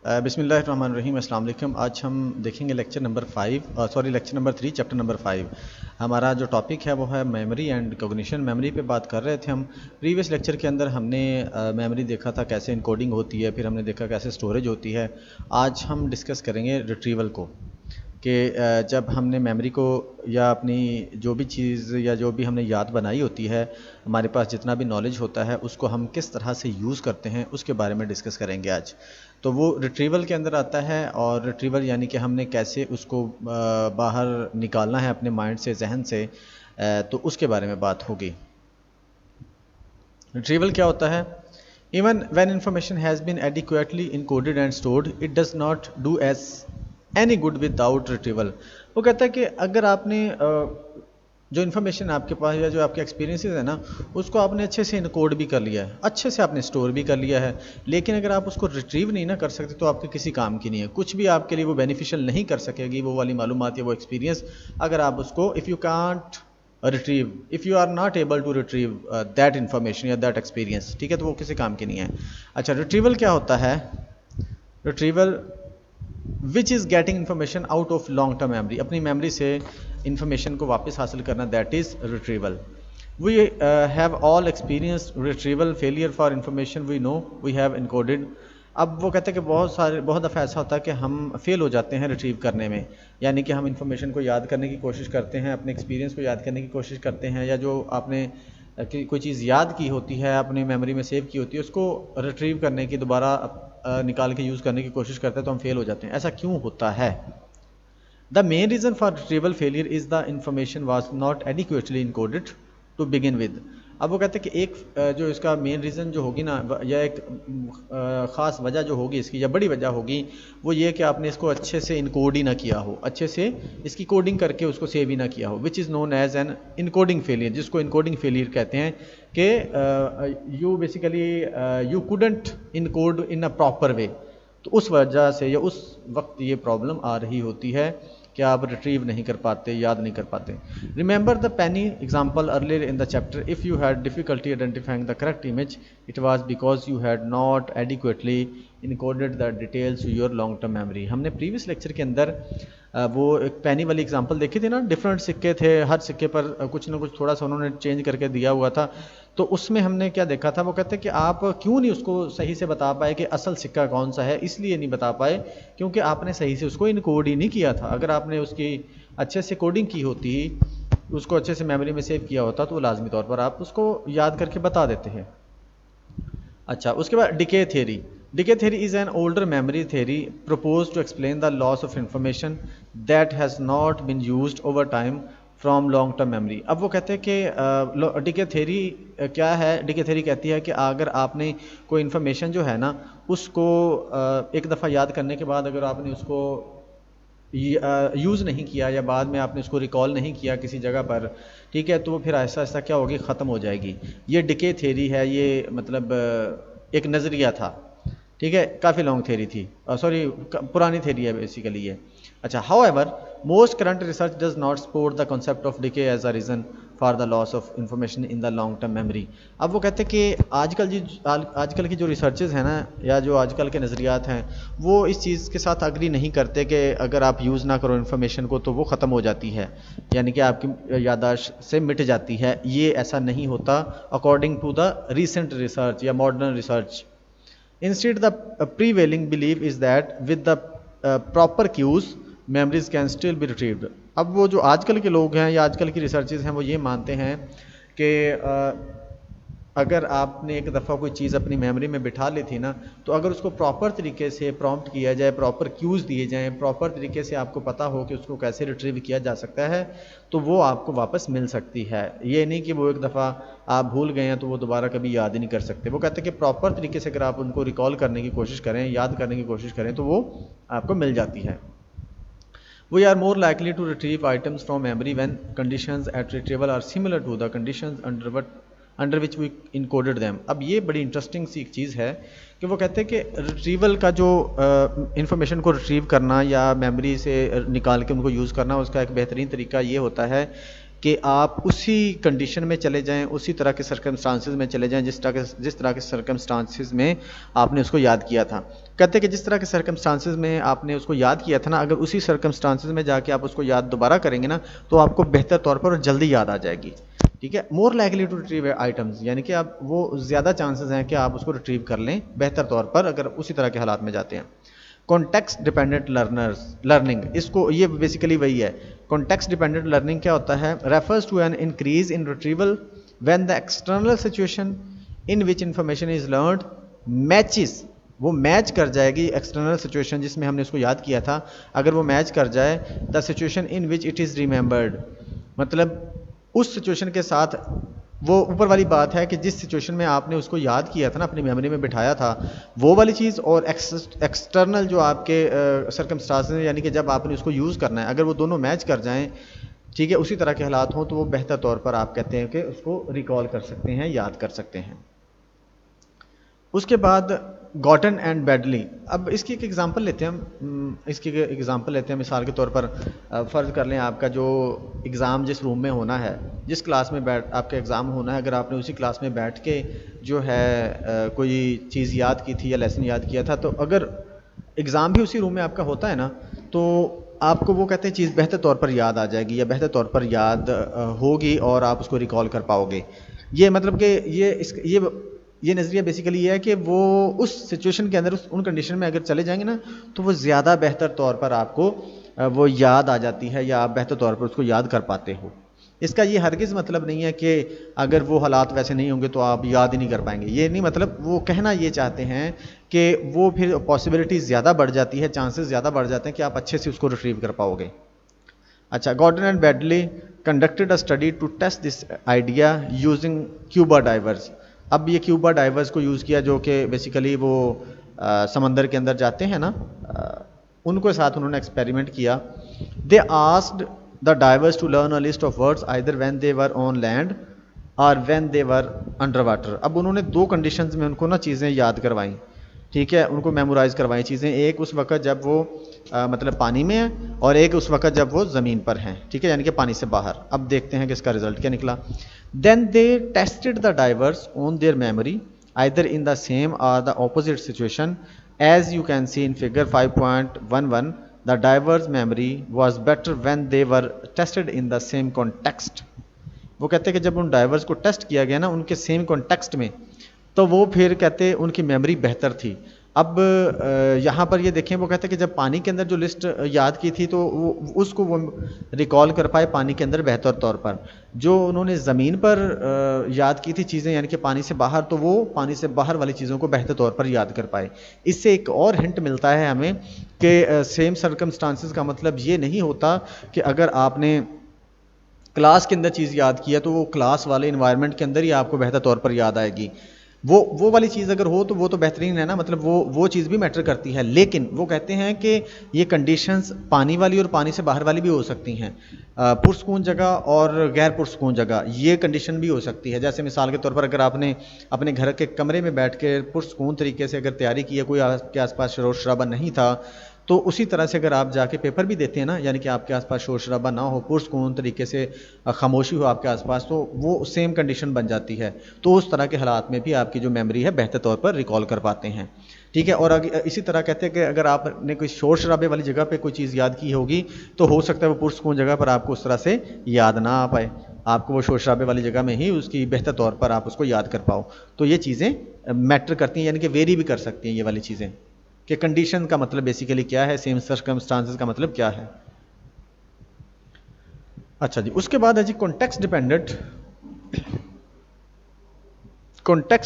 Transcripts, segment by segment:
बिस्मिल्लाहिर्रहमानिर्रहीम, अस्सलाम वालेकुम। आज हम देखेंगे लेक्चर नंबर 3 चैप्टर नंबर 5। हमारा जो टॉपिक है वो है मेमोरी एंड कॉग्निशन। मेमोरी पे बात कर रहे थे हम। प्रीवियस लेक्चर के अंदर हमने मेमोरी देखा था कैसे इनकोडिंग होती है, फिर हमने देखा कैसे स्टोरेज होती है। आज हम डिस्कस करेंगे रिट्रीवल को कि जब हमने मेमोरी को या अपनी जो भी चीज़ या जो भी हमने याद बनाई होती है, हमारे पास जितना भी नॉलेज होता है उसको हम किस तरह से यूज़ करते हैं उसके बारे में डिस्कस करेंगे आज। तो वो रिट्रीवल के अंदर आता है, और रिट्रीवल यानी कि हमने कैसे उसको बाहर निकालना है अपने माइंड से, जहन से, तो उसके बारे में बात होगी। रिट्रीवल क्या होता है? Even when information has been adequately encoded and stored, it does not do us any good without retrieval. वो कहता है कि अगर आपने जो इन्फॉर्मेशन आपके पास या जो आपके एक्सपीरियंसेस है ना, उसको आपने अच्छे से इनकोड भी कर लिया है, अच्छे से आपने स्टोर भी कर लिया है, लेकिन अगर आप उसको रिट्रीव नहीं ना कर सकते तो आपके किसी काम की नहीं है, कुछ भी आपके लिए वो बेनिफिशियल नहीं कर सकेगी वो वाली मालूमात या वो एक्सपीरियंस, अगर आप उसको if you can't retrieve, if you are not able to retrieve that information या दैट एक्सपीरियंस, ठीक है, तो वो किसी काम की नहीं है। अच्छा, रिट्रीवल क्या होता है? Retrieval which is getting information out of long term memory, अपनी मेमोरी से इन्फॉर्मेशन को वापस हासिल करना, that is retrieval. We have all experience retrieval failure for information we know we have encoded. अब वो कहते हैं कि बहुत दफ़ा ऐसा होता है कि हम फेल हो जाते हैं रिट्रीव करने में, यानी कि हम इन्फॉर्मेशन को याद करने की कोशिश करते हैं, अपने एक्सपीरियंस को याद करने की कोशिश करते हैं, या जो आपने कि कोई चीज़ याद की होती है, अपनी मेमोरी में सेव की होती है, उसको रिट्रीव करने की, दोबारा निकाल के यूज़ करने की कोशिश करते हैं तो हम फेल हो जाते हैं। ऐसा क्यों होता है? The main reason for retrieval failure is the information was not adequately encoded to begin with. अब वो कहते हैं कि एक जो इसका मेन रीज़न जो होगी ना, या एक ख़ास वजह जो होगी इसकी, या बड़ी वजह होगी, वो ये कि आपने इसको अच्छे से इनकोड ही ना किया हो, अच्छे से इसकी कोडिंग करके उसको सेव ही ना किया हो, which is known as an encoding failure, जिसको इनकोडिंग फेलियर कहते हैं कि you basically you couldn't encode in a proper way. तो उस वजह से या उस वक्त ये प्रॉब्लम आ रही होती है कि आप रिट्रीव नहीं कर पाते, याद नहीं कर पाते। Remember the penny example earlier in the chapter, if you had difficulty identifying the correct image, it was because you had not adequately encoded the details to your long term memory. हमने previous lecture के अंदर वो एक पेनी वाली example देखी थी ना, different सिक्के थे, हर सिक्के पर कुछ ना कुछ थोड़ा सा उन्होंने चेंज करके दिया हुआ था। तो उसमें हमने क्या देखा था, वो कहते हैं कि आप क्यों नहीं उसको सही से बता पाए कि असल सिक्का कौन सा है, इसलिए नहीं बता पाए क्योंकि आपने सही से उसको इनकोड ही नहीं किया था। अगर आपने उसकी अच्छे से कोडिंग की होती, उसको अच्छे से मेमोरी में सेव किया होता, तो लाजमी तौर पर आप उसको याद करके बता देते हैं। अच्छा, उसके बाद decay theory. Decay theory is an older memory theory proposed to explain the loss of information that has not been used over time from long term memory। अब वो कहते हैं कि डिके थ्योरी क्या है? डिके थ्योरी कहती है कि अगर आपने कोई इन्फॉर्मेशन जो है ना, उसको एक दफ़ा याद करने के बाद अगर आपने उसको यूज़ नहीं किया, या बाद में आपने उसको रिकॉल नहीं किया किसी जगह पर, ठीक है, तो फिर ऐसा ऐसा क्या होगी, ख़त्म हो जाएगी। ये डिके थ्योरी है, ये मतलब एक नज़रिया था, ठीक है, काफ़ी लॉन्ग थ्योरी थी, सॉरी पुरानी थ्योरी है बेसिकली ये। अच्छा, however most current research does not support the concept of decay as a reason for the loss of information in the long term memory. अब वो कहते हैं कि आजकल की जो रिसर्चेज हैं ना, या जो आजकल के नज़रियात हैं, वो इस चीज़ के साथ अग्री नहीं करते कि अगर आप यूज़ ना करो इन्फॉर्मेशन को तो वो ख़त्म हो जाती है, यानी कि आपकी याददाश्त से मिट जाती है। ये ऐसा नहीं होता according to the recent research या modern research. Instead, the prevailing belief is that with the proper cues, memories can still be retrieved। अब वो जो आजकल के लोग हैं या आजकल की रिसर्चेज हैं, वो ये मानते हैं कि अगर आपने एक दफ़ा कोई चीज़ अपनी मेमोरी में बिठा ली थी ना, तो अगर उसको प्रॉपर तरीके से प्रॉम्प्ट किया जाए, प्रॉपर क्यूज़ दिए जाएँ, प्रॉपर तरीके से आपको पता हो कि उसको कैसे रिट्रीव किया जा सकता है, तो वो आपको वापस मिल सकती है। ये नहीं कि वो एक दफ़ा आप भूल गए हैं तो वो दोबारा कभी याद ही नहीं कर सकते। वो कहते हैं कि प्रॉपर तरीके से अगर आप उनको रिकॉल करने की कोशिश करें, याद करने की कोशिश करें, तो वो आपको मिल जाती है। We are more likely to retrieve items from memory when conditions at retrieval are similar to the conditions under which we encoded them। अब ये बड़ी इंटरेस्टिंग सी एक चीज़ है कि वो कहते हैं कि रिट्रीवल का जो इंफॉर्मेशन को रिट्रीव करना या मेमोरी से निकाल के उनको यूज़ करना, उसका एक बेहतरीन तरीका ये होता है कि आप उसी कंडीशन में चले जाएं, उसी तरह के सर्कमस्टांसेस में चले जाएं जिस तरह के सर्कमस्टांसेस में आपने उसको याद किया था। कहते हैं कि जिस तरह के सर्कमस्टांसेस में आपने उसको याद किया था ना, अगर उसी सर्कमस्टांसेस में जाके आप उसको याद दोबारा करेंगे ना, तो आपको बेहतर तौर पर और जल्दी याद आ जाएगी। ठीक है, more likely to retrieve items, यानी कि आप वो ज़्यादा चांसेस हैं कि आप उसको रिट्रीव कर लें बेहतर तौर पर अगर उसी तरह के हालात में जाते हैं। कॉन्टेक्स्ट डिपेंडेंट लर्निंग, इसको ये बेसिकली वही है। कॉन्टेक्स्ट डिपेंडेंट लर्निंग क्या होता है? Refers to an increase in retrieval when the external situation in which information is learned matches, वो मैच कर जाएगी एक्सटर्नल सिचुएशन जिसमें हमने उसको याद किया था, अगर वो मैच कर जाए the situation in which it is remembered, मतलब उस सिचुएशन के साथ, वो ऊपर वाली बात है कि जिस सिचुएशन में आपने उसको याद किया था ना, अपनी मेमोरी में बिठाया था, वो वाली चीज़ और एक्सटर्नल जो आपके सर्कमस्टांसेस यानी कि जब आपने उसको यूज़ करना है, अगर वो दोनों मैच कर जाएं, ठीक है, उसी तरह के हालात हों, तो वो बेहतर तौर पर आप कहते हैं कि उसको रिकॉल कर सकते हैं, याद कर सकते हैं। उसके बाद गॉटन एंड बैडली, अब इसकी एक एग्जांपल लेते हैं हम, मिसाल के तौर पर फ़र्ज़ कर लें आपका जो एग्ज़ाम जिस रूम में होना है, जिस क्लास में आपका एग्ज़ाम होना है, अगर आपने उसी क्लास में बैठ के जो है कोई चीज़ याद की थी या लेसन याद किया था, तो अगर एग्ज़ाम भी उसी रूम में आपका होता है ना, तो आपको वो कहते हैं चीज़ बेहतर तौर पर याद आ जाएगी या बेहतर तौर पर याद होगी और आप उसको रिकॉल कर पाओगे। ये मतलब कि ये नज़रिया बेसिकली ये है कि वो उस सिचुएशन के अंदर उन कंडीशन में अगर चले जाएंगे ना, तो वो ज़्यादा बेहतर तौर पर आपको वो याद आ जाती है या आप बेहतर तौर पर उसको याद कर पाते हो। इसका ये हरगिज़ मतलब नहीं है कि अगर वो हालात वैसे नहीं होंगे तो आप याद ही नहीं कर पाएंगे, ये नहीं मतलब। वो कहना ये चाहते हैं कि वो फिर पॉसिबिलिटी ज़्यादा बढ़ जाती है, चांसेस ज़्यादा बढ़ जाते हैं कि आप अच्छे से उसको रिट्रीव कर पाओगे। अच्छा, Godden and Baddeley conducted a study to test this idea using scuba divers. अब ये क्यूबा डाइवर्स को यूज़ किया जो कि बेसिकली वो समंदर के अंदर जाते हैं ना, उनको साथ उन्होंने एक्सपेरिमेंट किया। They asked the divers to learn a list of words either when they were on land or when they were underwater. अब उन्होंने दो कंडीशंस में उनको ना चीज़ें याद करवाई, ठीक है, उनको मेमोराइज़ करवाई चीज़ें। एक उस वक्त जब वो मतलब पानी में है और एक उस वक्त जब वो ज़मीन पर हैं, ठीक है, यानी कि पानी से बाहर। अब देखते हैं कि इसका रिजल्ट क्या निकला। Then they tested the divers on their memory either in the same or the opposite situation. As you can see in figure 5.11 the divers memory was better when they were tested in the same context. वो कहते हैं कि जब उन diverse को test किया गया ना उनके सेम कॉन्टेक्स्ट में, तो वो फिर कहते उनकी मेमोरी बेहतर थी। अब यहाँ पर ये देखें, वो कहते हैं कि जब पानी के अंदर जो लिस्ट याद की थी तो उसको वो रिकॉल कर पाए पानी के अंदर बेहतर तौर पर। जो उन्होंने ज़मीन पर याद की थी चीज़ें यानी कि पानी से बाहर, तो वो पानी से बाहर वाली चीज़ों को बेहतर तौर पर याद कर पाए। इससे एक और हिंट मिलता है हमें कि सेम सर्कमस्टांसेस का मतलब ये नहीं होता कि अगर आपने क्लास के अंदर चीज़ याद किया तो वो क्लास वाले इन्वायरमेंट के अंदर ही आपको बेहतर तौर पर याद आएगी। वो वाली चीज़ अगर हो तो वो तो बेहतरीन है ना, मतलब वो चीज़ भी मैटर करती है। लेकिन वो कहते हैं कि ये कंडीशंस पानी वाली और पानी से बाहर वाली भी हो सकती हैं, पुरसकून जगह और गैर पुरसकून जगह, ये कंडीशन भी हो सकती है। जैसे मिसाल के तौर पर अगर आपने अपने घर के कमरे में बैठ के पुरसकून तरीके से अगर तैयारी की है, कोई आपके आसपास शोर शराबा नहीं था, तो उसी तरह से अगर आप जाके पेपर भी देते हैं ना, यानी कि आपके आसपास शोर शराबा ना हो, पुरसकून तरीके से खामोशी हो आपके आसपास, तो वो सेम कंडीशन बन जाती है। तो उस तरह के हालात में भी आपकी जो मेमोरी है बेहतर तौर पर रिकॉल कर पाते हैं, ठीक है। और इसी तरह कहते हैं कि अगर आपने कोई शोर शराबे वाली जगह पे कोई चीज़ याद की होगी तो हो सकता है वो पुरसकून जगह पर आपको उस तरह से याद ना आ पाए, आपको वो शोर शराबे वाली जगह में ही उसकी बेहतर तौर पर आप उसको याद कर पाओ। तो ये चीज़ें मैटर करती हैं, यानी कि वेरी भी कर सकती हैं ये वाली चीज़ें, कि कंडीशन का मतलब बेसिकली क्या है, सेम सर्कमस्टांसेस का मतलब क्या है। अच्छा जी, उसके बाद है जी context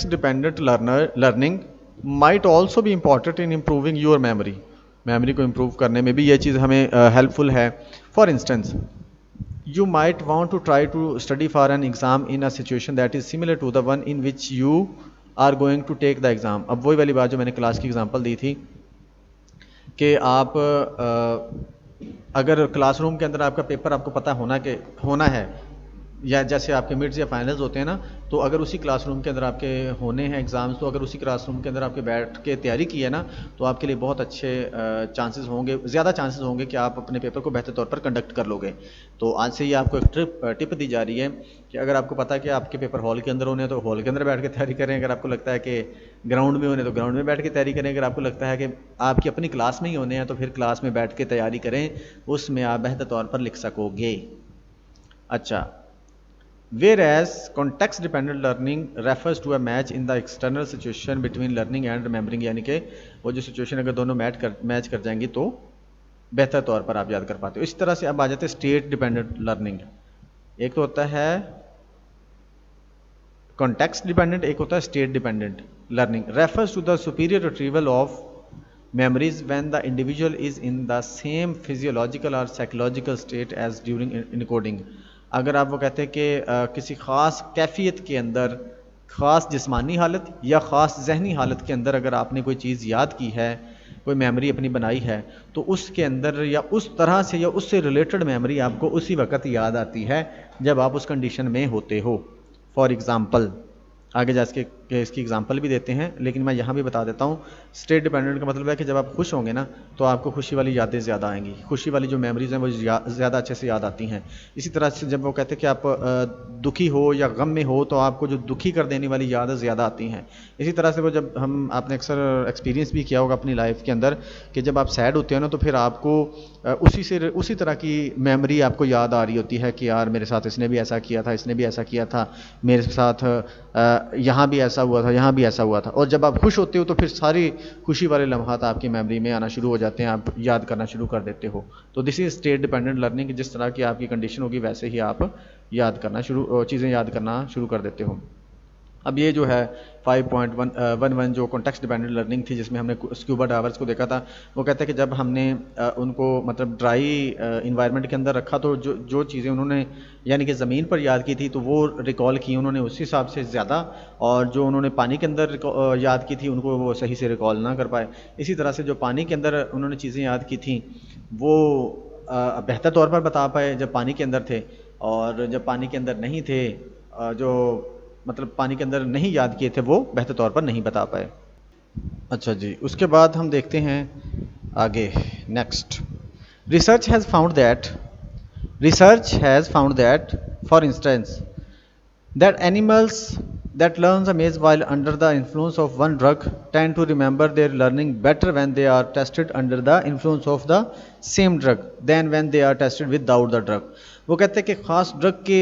dependent learning might also भी important in improving your memory. Memory को इम्प्रूव करने में भी ये चीज़ हमें हेल्पफुल है। For instance, you might want to try to study for an exam in a situation that is similar to the one in which you are going to take the exam। अब वही वाली बात जो मैंने class की example दी थी कि आप अगर क्लासरूम के अंदर आपका पेपर आपको पता होना है, या जैसे आपके मिड्स या फाइनल्स होते हैं ना, तो अगर उसी क्लासरूम के अंदर आपके होने हैं एग्ज़ाम्स, तो अगर उसी क्लासरूम के अंदर आपके बैठ के तैयारी की है ना, तो आपके लिए बहुत अच्छे चांसेस होंगे, ज़्यादा चांसेस होंगे कि आप अपने पेपर को बेहतर तौर पर कंडक्ट कर लोगे। तो आज से ही आपको एक टिप दी जा रही है कि अगर आपको पता है कि आपके पेपर हॉल के अंदर होने हैं तो हॉल के अंदर बैठ के तैयारी करें, अगर आपको लगता है कि ग्राउंड में होने तो ग्राउंड में बैठ के तैयारी करें, अगर आपको लगता है कि आपकी अपनी क्लास में ही होने हैं तो फिर क्लास में बैठ के तैयारी करें, उसमें आप बेहतर तौर पर लिख सकोगे। अच्छा, whereas context dependent learning refers to a match in the external situation between learning and remembering, यानी कि वो जो सिचुएशन अगर दोनों मैच कर जाएंगी तो बेहतर तौर पर आप याद कर पाते हो। इस तरह से अब आ जाते हैं स्टेट डिपेंडेंट लर्निंग। एक तो होता है कॉन्टेक्स्ट डिपेंडेंट, एक होता है state dependent learning. Refers to the superior retrieval of memories when the individual is in the same physiological or psychological state as during encoding। अगर आप वो कहते हैं कि किसी ख़ास कैफियत के अंदर, ख़ास जिस्मानी हालत या ख़ास जहनी हालत के अंदर अगर आपने कोई चीज़ याद की है, कोई मेमोरी अपनी बनाई है, तो उसके अंदर या उस तरह से या उससे रिलेटेड मेमोरी आपको उसी वक्त याद आती है जब आप उस कंडीशन में होते हो। फॉर एग्ज़ाम्पल, आगे जा के इसकी एग्जांपल भी देते हैं, लेकिन मैं यहाँ भी बता देता हूँ। स्टेट डिपेंडेंट का मतलब है कि जब आप खुश होंगे ना तो आपको खुशी वाली यादें ज़्यादा आएंगी, खुशी वाली जो मेमोरीज हैं वो ज़्यादा अच्छे से याद आती हैं। इसी तरह से जब वो कहते हैं कि आप दुखी हो या गम में हो तो आपको जो दुखी कर देने वाली यादें ज़्यादा आती हैं। इसी तरह से वो जब आपने अक्सर एक्सपीरियंस भी किया होगा अपनी लाइफ के अंदर कि जब आप सैड होते हो ना तो फिर आपको उसी तरह की मेमोरी आपको याद आ रही होती है कि यार मेरे साथ इसने भी ऐसा किया था, इसने भी ऐसा किया था, मेरे साथ यहाँ भी ऐसा हुआ था, यहाँ भी ऐसा हुआ था। और जब आप खुश होते हो तो फिर सारी खुशी वाले लम्हात आपकी मेमोरी में आना शुरू हो जाते हैं, आप याद करना शुरू कर देते हो। तो this is state dependent learning. जिस तरह की आपकी कंडीशन होगी वैसे ही आप चीज़ें याद करना शुरू कर देते हो। अब ये जो है 5.11 जो कॉन्टेक्स्ट डिपेंडेंट लर्निंग थी, जिसमें हमने स्क्यूबा डाइवर्स को देखा था, वो कहता है कि जब हमने उनको मतलब ड्राई इन्वायरमेंट के अंदर रखा तो जो चीज़ें उन्होंने यानी कि ज़मीन पर याद की थी तो वो रिकॉल की उन्होंने उस हिसाब से ज़्यादा, और जो उन्होंने पानी के अंदर याद की थी उनको वो सही से रिकॉल ना कर पाए। इसी तरह से जो पानी के अंदर उन्होंने चीज़ें याद की थी वो बेहतर तौर पर बता पाए जब पानी के अंदर थे, और जब पानी के अंदर नहीं थे जो मतलब पानी के अंदर नहीं याद किए थे वो बेहतर तौर पर नहीं बता पाए। अच्छा जी, उसके बाद हम देखते हैं आगे next. Research has found that for instance that animals that learn a maze while under the influence of one drug tend to remember their learning better when they are tested under the influence of the same drug than when they are tested without the drug। वो कहते हैं कि ख़ास drug के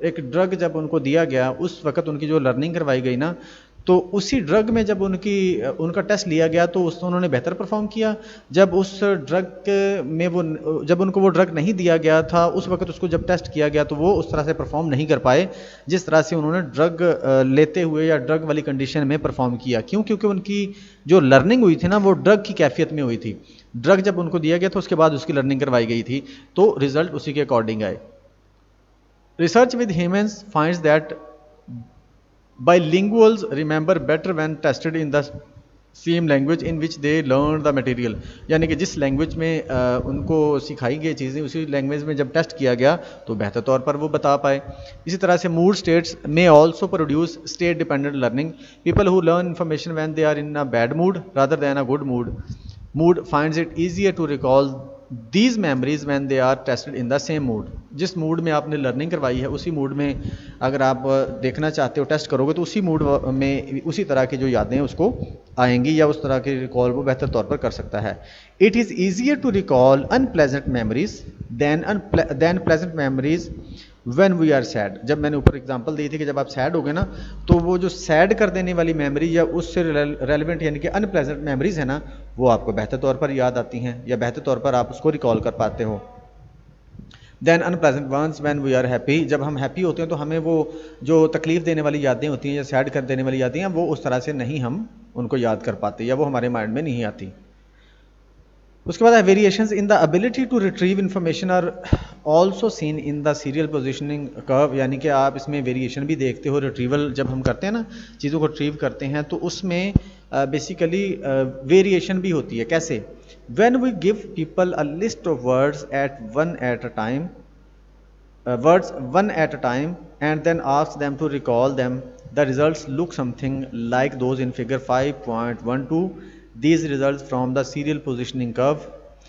एक drug जब उनको दिया गया उस वक़्त उनकी जो लर्निंग करवाई गई ना, तो उसी ड्रग में जब उनका टेस्ट लिया गया तो उन्होंने बेहतर परफॉर्म किया। जब उस ड्रग में जब उनको वो ड्रग नहीं दिया गया था उस वक्त उसको जब टेस्ट किया गया तो वो उस तरह से परफॉर्म नहीं कर पाए जिस तरह से उन्होंने ड्रग लेते हुए या ड्रग वाली कंडीशन में परफॉर्म किया। क्यों? क्योंकि उनकी जो लर्निंग हुई थी ना वो ड्रग की कैफियत में हुई थी। ड्रग जब उनको दिया गया तो उसके बाद उसकी लर्निंग करवाई गई थी, तो रिजल्ट उसी के अकॉर्डिंग आए। Research with humans finds that bilinguals remember better when tested in the same language in which they learn the material। यानी कि जिस लैंग्वेज में उनको सिखाई गई चीज़ें उसी लैंग्वेज में जब टेस्ट किया गया तो बेहतर तौर पर वो बता पाए। इसी तरह से मूड स्टेट्स में also produce state dependent learning. People who learn information when they are in a bad mood rather than a good mood finds it easier to recall these memories when they are tested in the same mood. जिस mood में आपने learning करवाई है उसी mood में अगर आप देखना चाहते हो टेस्ट करोगे तो उसी मूड में उसी तरह की जो यादें उसको आएंगी या उस तरह के रिकॉल वो बेहतर तौर पर कर सकता है। It is easier to recall unpleasant memories than pleasant memories when we are sad. जब मैंने ऊपर एग्जांपल दी थी कि जब आप सैड हो गए ना तो वो जो सैड कर देने वाली मेमोरी या उससे रेलिवेंट यानी कि अनप्लेजेंट मेमोरीज है ना वो आपको बेहतर तौर पर याद आती हैं या बेहतर तौर पर आप उसको रिकॉल कर पाते हो। Then unpleasant ones when we are happy. जब हम हैप्पी होते हैं तो हमें वो जो तकलीफ देने वाली यादें होती हैं या सैड कर देने वाली यादें हैं वो उस तरह से नहीं हम उनको याद कर पाते या वो हमारे माइंड में नहीं आती। उसके बाद variations in the ability to retrieve information are also seen in the serial positioning curve. यानी कि आप इसमें वेरिएशन भी देखते हो। रिट्रीवल जब हम करते हैं ना चीज़ों को रिट्रीव करते हैं तो उसमें बेसिकली वेरिएशन भी होती है। कैसे? When we give people a list of words at a time words one at a time and then ask them to recall them. The results look something like those in figure 5.12. These results from the serial positioning curve.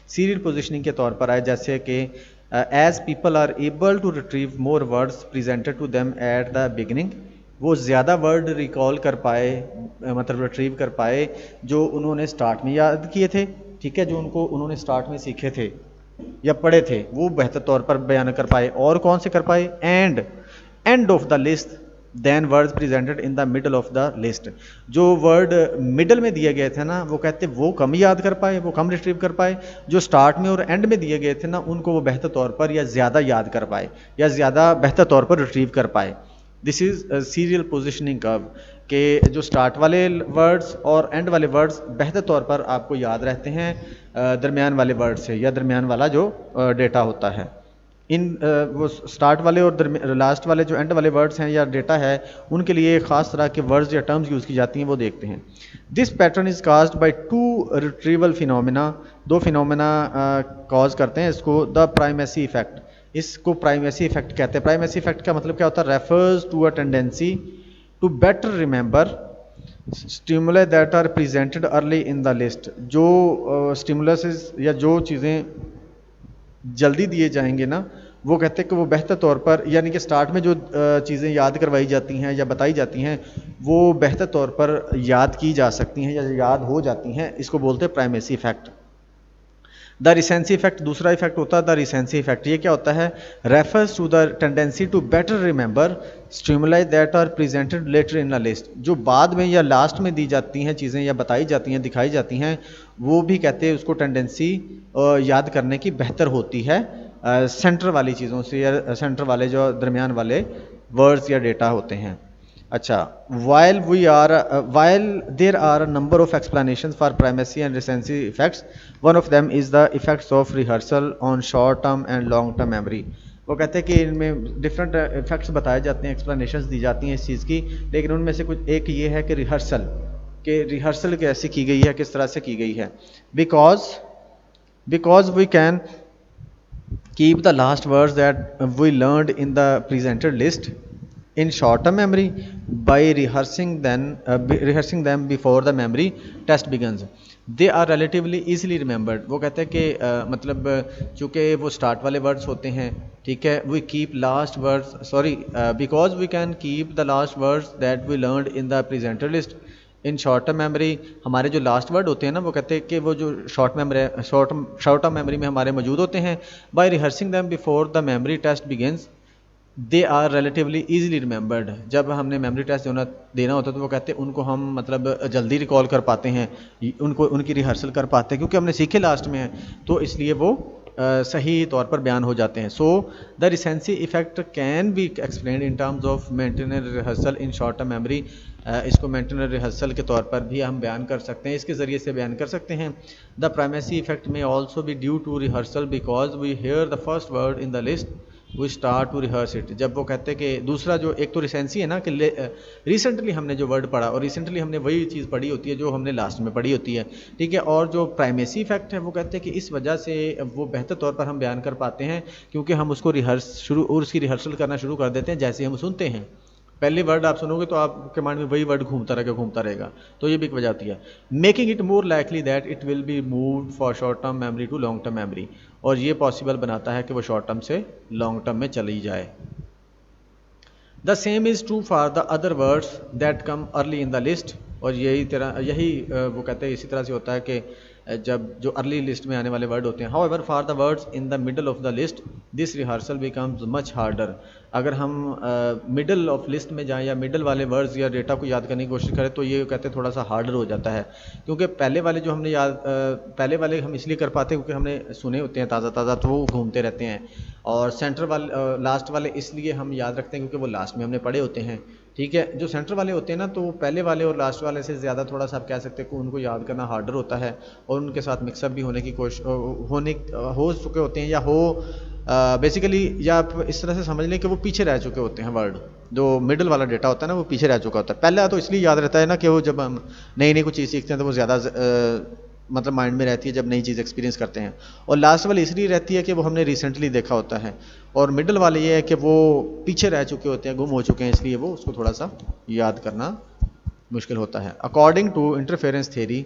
Serial positioning के तौर पर आए जैसे कि as people are able to retrieve more words presented to them at the beginning, वो ज़्यादा word recall कर पाए, मतलब रिट्रीव कर पाए जो उन्होंने स्टार्ट में याद किए थे, ठीक है, जो उन्होंने स्टार्ट में सीखे थे या पढ़े थे, वो बेहतर तौर पर बयान कर पाए। और कौन से कर पाए? End of the list than words presented in the middle of the list. जो वर्ड मिडल में दिए गए थे ना, वो कहते वो कम याद कर पाए, वो कम रिट्रीव कर पाए। जो स्टार्ट में और एंड में दिए गए थे ना, उनको वो बेहतर तौर पर या ज़्यादा याद कर पाए या ज़्यादा बेहतर तौर पर रिट्रीव कर पाए। This is serial positioning curve के जो स्टार्ट वाले वर्ड्स और एंड वाले वर्ड्स बेहतर तौर पर आपको याद रहते हैं दरमियान वाले वर्ड से, या दरमियान वाला जो डेटा होता है। इन वो स्टार्ट वाले और लास्ट वाले जो एंड वाले वर्ड्स हैं या डेटा है, उनके लिए ख़ास तरह के वर्ड्स या टर्म्स यूज़ की जाती हैं, वो देखते हैं। This pattern is caused by two retrieval phenomena. दो फिनोमेना कॉज करते हैं इसको। द प्राइमेसी इफेक्ट, इसको प्राइमेसी इफेक्ट कहते हैं। प्राइमेसी इफेक्ट का मतलब क्या होता है? Refers to a tendency to better remember stimulus that are presented early in the list. जो स्टिमुलस या जो चीज़ें जल्दी दिए जाएंगे ना, वो कहते हैं कि वो बेहतर तौर पर, यानी कि स्टार्ट में जो चीज़ें याद करवाई जाती हैं या बताई जाती हैं, वो बेहतर तौर पर याद की जा सकती हैं या याद हो जाती हैं। इसको बोलते हैं primacy effect. The recency effect दूसरा इफेक्ट होता है द रिसेंसी इफेक्ट। ये क्या होता है? Refers to the tendency to better remember stimuli that are presented later in a list. जो बाद में या लास्ट में दी जाती हैं चीज़ें या बताई जाती हैं, दिखाई जाती हैं, वो भी कहते हैं उसको टेंडेंसी याद करने की बेहतर होती है सेंटर वाली चीज़ों से, या सेंटर वाले जो दरमियान वाले वर्ड्स या डेटा होते हैं। अच्छा, while there are a number of explanations for primacy and recency effects, one of them is the effects of rehearsal on short term and long term memory। वो कहते हैं कि इनमें डिफरेंट इफेक्ट्स बताए जाते हैं, एक्सप्लेनेशंस दी जाती हैं इस चीज़ की, लेकिन उनमें से कुछ एक ये है कि रिहर्सल कैसे की गई है, किस तरह से की गई है। Because we can keep the last words that we learned in the presented list in short-term memory by rehearsing them before the memory test begins. They are relatively easily remembered। वो कहते हैं कि मतलब चूँकि वो स्टार्ट वाले words होते हैं, ठीक है, we keep last words because we can keep the last words that we learned in the presented list in short-term memory। हमारे जो लास्ट वर्ड होते हैं ना, वो कहते हैं कि वो जो शॉर्ट-टर्म मेमोरी में हमारे मौजूद होते हैं। by rehearsing them before the memory test begins they are relatively easily remembered. जब हमने मेमोरी टेस्ट देना होता है तो वो कहते हैं उनको हम मतलब जल्दी रिकॉल कर पाते हैं, उनकी रिहर्सल कर पाते हैं, क्योंकि हमने सीखे लास्ट में हैं, तो इसलिए वो सही तौर पर बयान हो जाते हैं। So the recency effect can be explained in terms of maintainer rehearsal in short term memory. इसको मेंटेनर रिहर्सल के तौर पर भी हम बयान कर सकते हैं, इसके ज़रिए से बयान कर सकते हैं। The primacy effect may also be due to rehearsal because we hear the first word in the list we start to rehearse it. जब वो कहते हैं कि दूसरा जो एक तो रिसेंसी है ना, कि रिसेंटली हमने जो वर्ड पढ़ा और रिसेंटली हमने वही चीज़ पढ़ी होती है जो हमने लास्ट में पढ़ी होती है, ठीक है। और जो प्राइमेसी इफेक्ट है, वो कहते हैं कि इस वजह से वो बेहतर तौर पर हम बयान कर पाते हैं, क्योंकि हम उसको उसकी रिहर्सल करना शुरू कर देते हैं जैसे हम सुनते हैं। पहले वर्ड आप सुनोगे तो आपके माइंड में वही वर्ड घूमता रहेगा, तो ये भी एक वजह होती है। Making it more likely that it will be moved for short term memory to long term memory, और ये पॉसिबल बनाता है कि वो शॉर्ट टर्म से लॉन्ग टर्म में चली जाए। The same is true for the other words that come early in the list. और यही वो कहते हैं इसी तरह से होता है कि जब जो अर्ली लिस्ट में आने वाले वर्ड होते हैं। However for the words in the middle of the list this rehearsal becomes much harder. अगर हम मिडल ऑफ लिस्ट में जाएं या मिडल वाले वर्ड्स या डेटा को याद करने की कोशिश करें, तो ये कहते हैं थोड़ा सा हार्डर हो जाता है, क्योंकि पहले वाले जो हमने पहले वाले हम इसलिए कर पाते हैं क्योंकि हमने सुने होते हैं ताज़ा, तो वो घूमते रहते हैं। और सेंटर वाले लास्ट वाले इसलिए हम याद रखते हैं क्योंकि वो लास्ट में हमने पढ़े होते हैं, ठीक है। जो सेंटर वाले होते हैं ना, तो पहले वाले और लास्ट वाले से ज़्यादा थोड़ा सा आप कह सकते हैं कि उनको याद करना हार्डर होता है, और उनके साथ मिक्सअप भी होने की कोशिश हो चुके होते हैं, या बेसिकली या आप इस तरह से समझ लें कि वो पीछे रह चुके होते हैं वर्ड। जो मिडल वाला डेटा होता है ना, वो पीछे रह चुका होता है। पहला तो इसलिए याद रहता है ना कि वो जब हम नई कुछ चीज़ सीखते हैं तो वो ज़्यादा मतलब माइंड में रहती है जब नई चीज़ एक्सपीरियंस करते हैं। और लास्ट वाली इसलिए रहती है कि वो हमने रिसेंटली देखा होता है, और मिडल वाले ये है कि वो पीछे रह चुके होते हैं, गुम हो चुके हैं, इसलिए वो उसको थोड़ा सा याद करना मुश्किल होता है। According to interference theory,